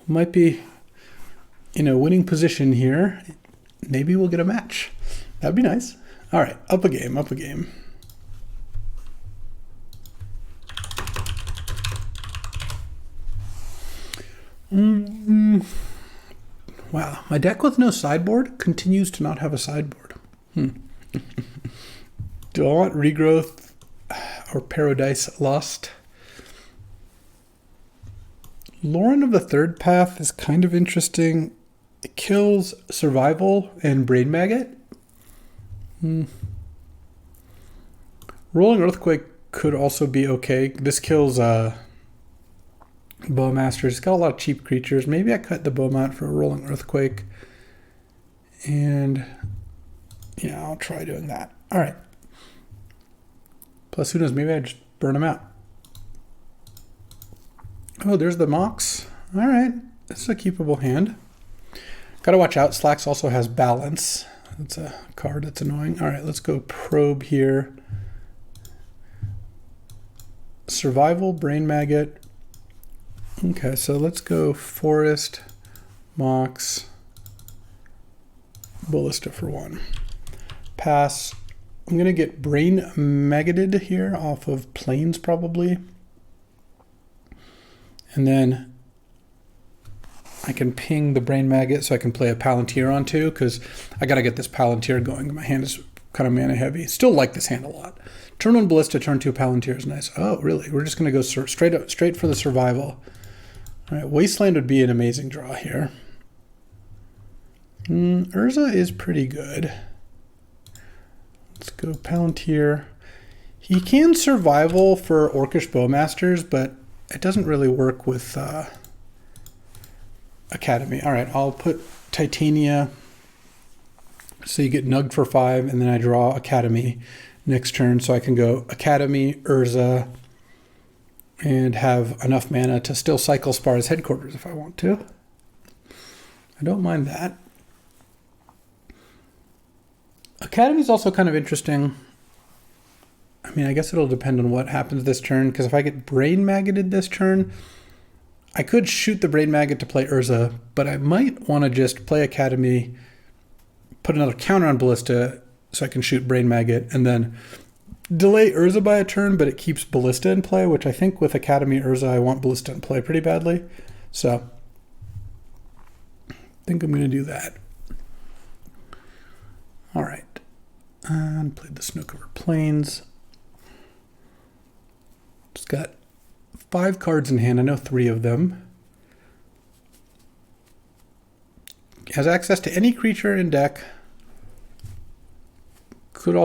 Might be in a winning position here. Maybe we'll get a match. That'd be nice. All right, up a game, up a game. Wow, my deck with no sideboard continues to not have a sideboard. Do I want Regrowth or Paradise Lost? Lauren of the Third Path is kind of interesting. It kills Survival and Brain Maggot. Rolling Earthquake could also be okay. This kills Bowmasters. It's got a lot of cheap creatures. Maybe I cut the Bowmat for a Rolling Earthquake. And yeah, I'll try doing that. All right. Plus, who knows? Maybe I just burn them out. Oh, there's the Mox. All right. It's a keepable hand. Got to watch out. Slacks also has Balance. That's a card that's annoying. All right, let's go Probe here. Survival, Brain Maggot. Okay, so let's go Forest, Mox, Ballista for 1. Pass. I'm going to get Brain Maggoted here off of Plains probably. And then I can ping the Brain Maggot so I can play a Palantir on 2 because I got to get this Palantir going. My hand is kind of mana heavy. Still like this hand a lot. Turn 1 Ballista, turn 2 Palantir is nice. Oh, really? We're just going to go straight for the Survival. All right, Wasteland would be an amazing draw here. Urza is pretty good. Let's go Palantir. He can Survival for Orcish Bowmasters, but it doesn't really work with Academy. All right, I'll put Titania. So you get Nugged for 5, and then I draw Academy next turn. So I can go Academy, Urza, and have enough mana to still cycle Spar's Headquarters if I want to. I don't mind that. Academy is also kind of interesting. I mean, I guess it'll depend on what happens this turn, because if I get Brain Maggoted this turn, I could shoot the Brain Maggot to play Urza, but I might want to just play Academy, put another counter on Ballista so I can shoot Brain Maggot, and then delay Urza by a turn, but it keeps Ballista in play, which I think with Academy Urza, I want Ballista in play pretty badly. So I think I'm going to do that. All right. And played the Snook over Plains. Just got 5 cards in hand. I know 3 of them. Has access to any creature in deck. Could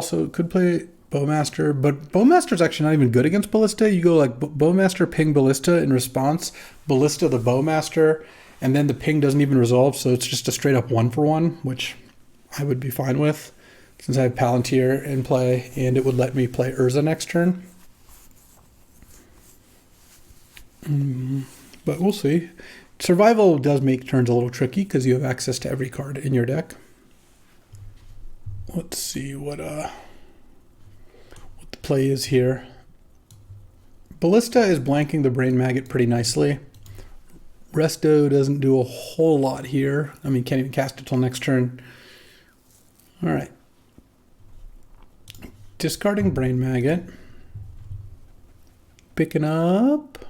play Bowmaster, but Bowmaster's actually not even good against Ballista. You go like Bowmaster ping Ballista in response, Ballista the Bowmaster, and then the ping doesn't even resolve, so it's just a straight up 1-for-1, which I would be fine with since I have Palantir in play, and it would let me play Urza next turn. But we'll see. Survival does make turns a little tricky because you have access to every card in your deck. Let's see what the play is here. Ballista is blanking the Brain Maggot pretty nicely. Resto doesn't do a whole lot here. I mean, can't even cast it till next turn. All right. Discarding Brain Maggot. Picking up.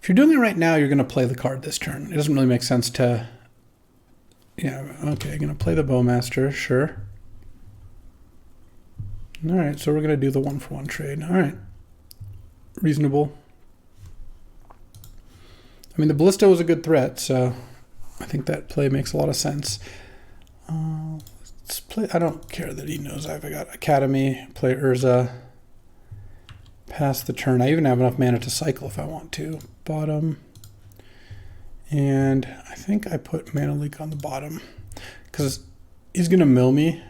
If you're doing it right now, you're going to play the card this turn. It doesn't really make sense to... Yeah, okay, I'm going to play the Bowmaster, sure. All right, so we're going to do the 1-for-1 trade. All right. Reasonable. I mean, the Ballista was a good threat, so I think that play makes a lot of sense. Let's play. I don't care that he knows I've got Academy, play Urza, pass the turn. I even have enough mana to cycle if I want to. Bottom. And I think I put Mana Leak on the bottom because he's going to mill me,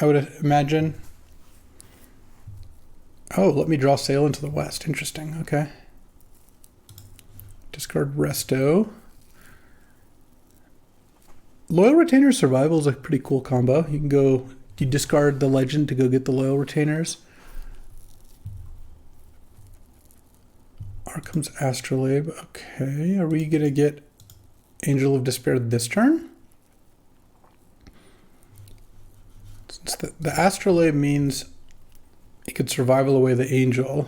I would imagine. Oh, let me draw Sail into the West. Interesting. Okay. Discard Resto. Loyal Retainer Survival is a pretty cool combo. You can go, you discard the Legend to go get the Loyal Retainers. Comes Astrolabe. Okay, are we going to get Angel of Despair this turn? Since the Astrolabe means it could Survival away the Angel,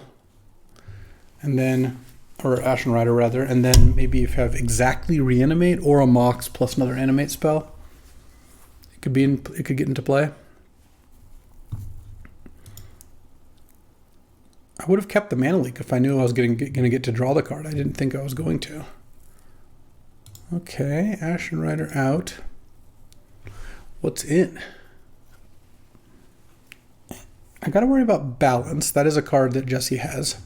and then, or Ashen Rider rather, and then maybe if you have exactly Reanimate or a Mox plus another Animate spell, it could get into play. I would have kept the Mana Leak if I knew I was going to get to draw the card. I didn't think I was going to. Okay, Ashen Rider out. What's in? I got to worry about Balance. That is a card that Jesse has.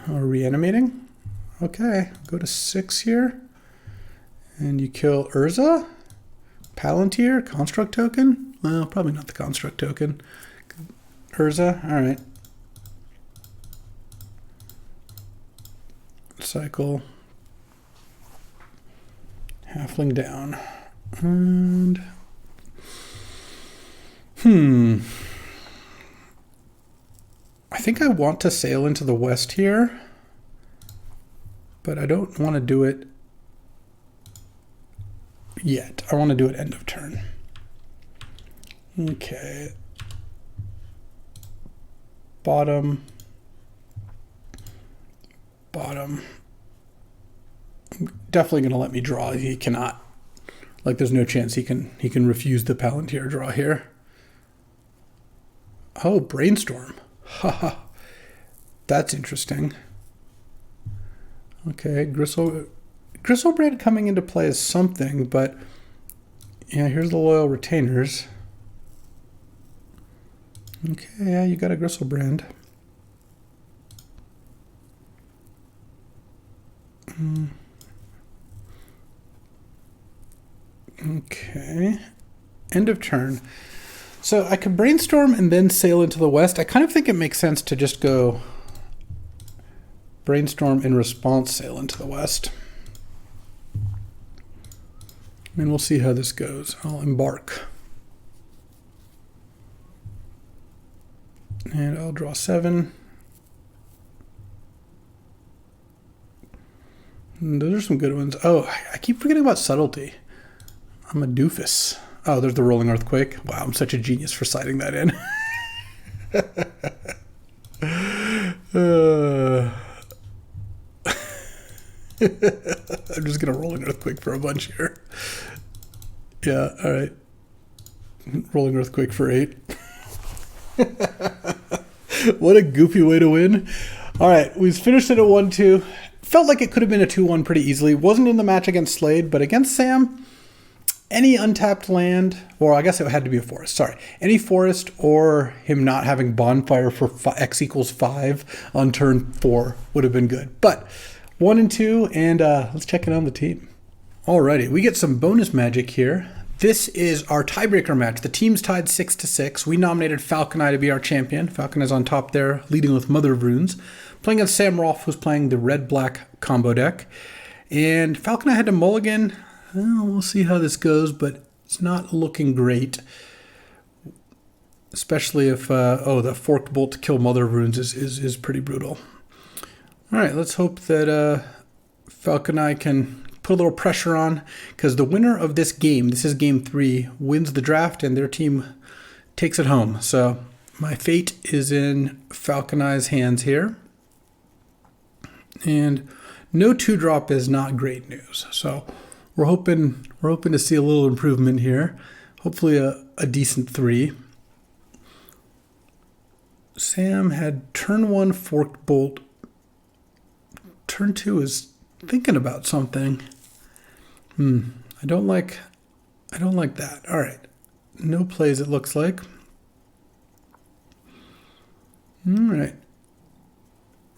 Reanimating? Okay, go to 6 here. And you kill Urza? Palantir? Construct token? Well, probably not the Construct token. Urza? Alright. Cycle. Halfling down. And... I think I want to sail into the west here, but I don't want to do it yet. I want to do it end of turn. Okay. Bottom. Definitely going to let me draw. He cannot. Like, there's no chance he can refuse the Palantir draw here. Oh, Brainstorm. Haha. That's interesting. Okay, Gristlebrand coming into play is something, but yeah, here's the Loyal Retainers. Okay, yeah, you got a Gristlebrand. Okay. End of turn. So I could Brainstorm and then sail into the west. I kind of think it makes sense to just go Brainstorm in response, sail into the west. And we'll see how this goes. I'll embark. And I'll draw 7. And those are some good ones. Oh, I keep forgetting about Subtlety. I'm a doofus. Oh, there's the Rolling Earthquake. Wow, I'm such a genius for citing that in. I'm just going to Rolling Earthquake for a bunch here. Yeah, all right. Rolling Earthquake for 8. What a goofy way to win. All right, we finished it at 1-2. Felt like it could have been a 2-1 pretty easily. Wasn't in the match against Slade, but against Sam... Any untapped land, or I guess it had to be a forest, sorry. Any forest or him not having bonfire for x equals 5 on turn 4 would have been good. But 1 and 2, and let's check in on the team. Alrighty, we get some bonus magic here. This is our tiebreaker match. The team's tied 6-6. We nominated Falcon Eye to be our champion. Falcon is on top there, leading with Mother of Runes. Playing against Sam Rol, who's playing the red-black combo deck. And Falcon Eye had to mulligan. Well, we'll see how this goes, but it's not looking great. Especially if, the Forked Bolt to kill Mother of Runes is pretty brutal. All right, let's hope that Falcon Eye can put a little pressure on, because the winner of this game, this is game 3, wins the draft and their team takes it home. So my fate is in Falcon Eye's hands here. And no 2-drop is not great news. So we're hoping to see a little improvement here. Hopefully a decent 3. Sam had turn 1 Forked Bolt. Turn 2 is thinking about something. I don't like that. All right. No plays, it looks like. All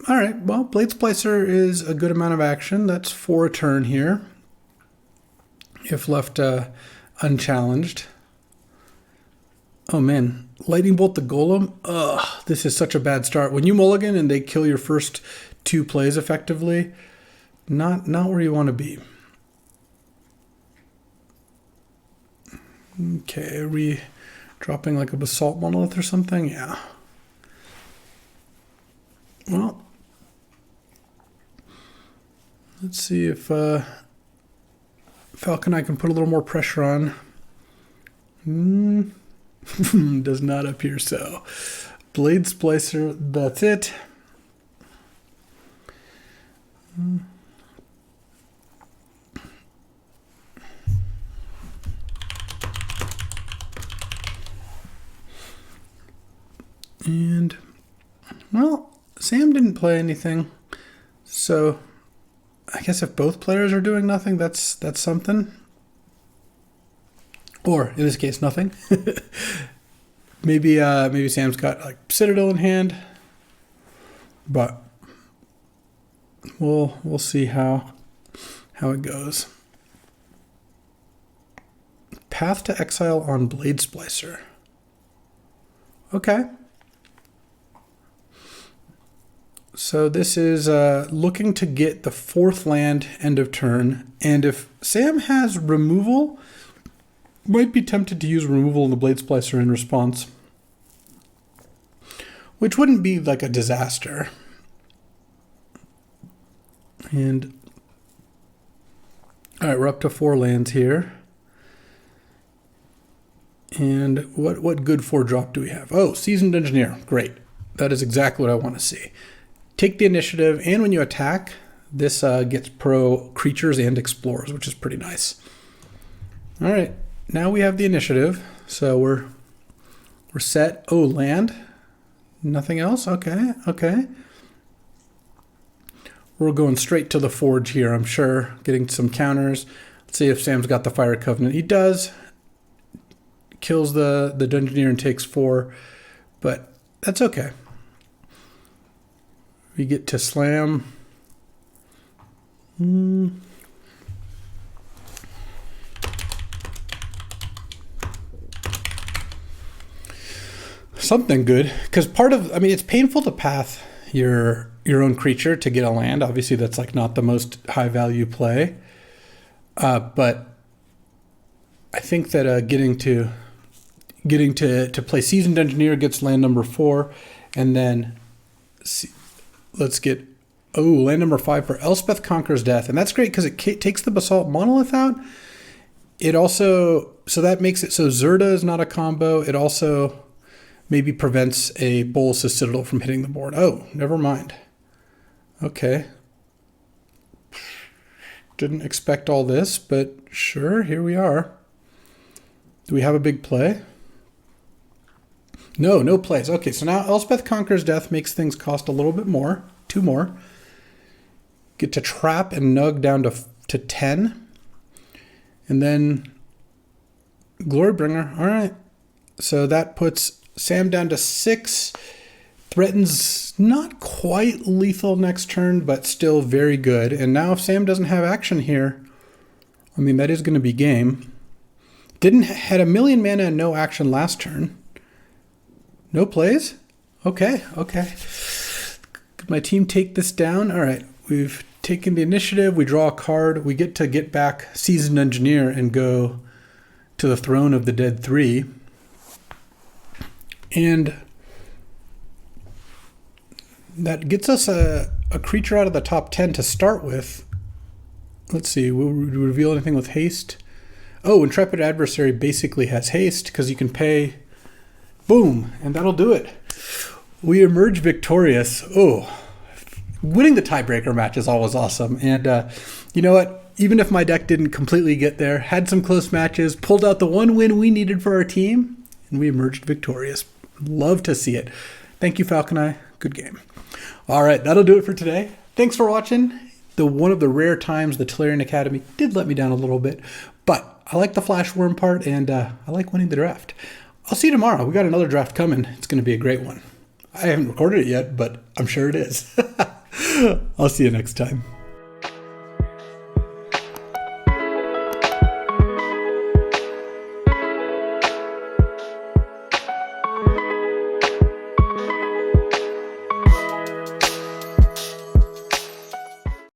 right. Well, Blade Splicer is a good amount of action. That's 4 a turn here, if left unchallenged. Oh man, Lightning Bolt the Golem. Ugh, this is such a bad start. When you mulligan and they kill your first 2 plays effectively, not where you want to be. Okay, are we dropping like a Basalt Monolith or something? Yeah. Well, let's see if Falcon Eye can put a little more pressure on. Does not appear so. Blade Splicer, that's it. And, well, Sam didn't play anything. So I guess if both players are doing nothing, that's something. Or, in this case, nothing. Maybe Sam's got like Citadel in hand. But we'll see how it goes. Path to Exile on Blade Splicer. Okay. So this is looking to get the 4th land end of turn. And if Sam has removal, might be tempted to use removal in the Blade Splicer in response. Which wouldn't be like a disaster. And all right, we're up to 4 lands here. And what good 4-drop do we have? Oh, Seasoned Engineer. Great. That is exactly what I want to see. Take the initiative, and when you attack, this gets pro creatures and explorers, which is pretty nice. All right, now we have the initiative, so we're set. Oh, land. Nothing else? Okay. We're going straight to the Forge here, I'm sure. Getting some counters. Let's see if Sam's got the Fire Covenant. He does. Kills the Dungeoneer and takes 4, but that's okay. We get to slam. Something good, because it's painful to path your own creature to get a land. Obviously, that's like not the most high value play, but I think that getting to play Seasoned Engineer gets land number 4, and then let's get land number 5 for Elspeth Conquers Death, and that's great because it takes the Basalt Monolith out. It also that makes it so Zerda is not a combo. It also maybe prevents a Bolas' Citadel from hitting the board. Oh, never mind. Okay. Didn't expect all this, but sure, here we are. Do we have a big play? No plays. Okay, so now Elspeth Conquers Death makes things cost a little bit more. 2 more. Get to trap and nug down to 10. And then Glorybringer. All right. So that puts Sam down to 6. Threatens not quite lethal next turn, but still very good. And now if Sam doesn't have action here, that is going to be game. Had a million mana and no action last turn. No plays? Okay. Could my team take this down? All right, we've taken the initiative. We draw a card. We get to get back Seasoned Engineer and go to the Throne of the Dead 3. And that gets us a creature out of the top 10 to start with. Let's see, will we reveal anything with haste? Oh, Intrepid Adversary basically has haste because you can pay. Boom, and that'll do it. We emerge victorious. Oh, winning the tiebreaker match is always awesome. And you know what? Even if my deck didn't completely get there, had some close matches, pulled out the one win we needed for our team, and we emerged victorious. Love to see it. Thank you, Falcon Eye. Good game. All right, that'll do it for today. Thanks for watching. One of the rare times the Tolarian Academy did let me down a little bit, but I like the Flash Worm part, and I like winning the draft. I'll see you tomorrow. We got another draft coming. It's going to be a great one. I haven't recorded it yet, but I'm sure it is. I'll see you next time.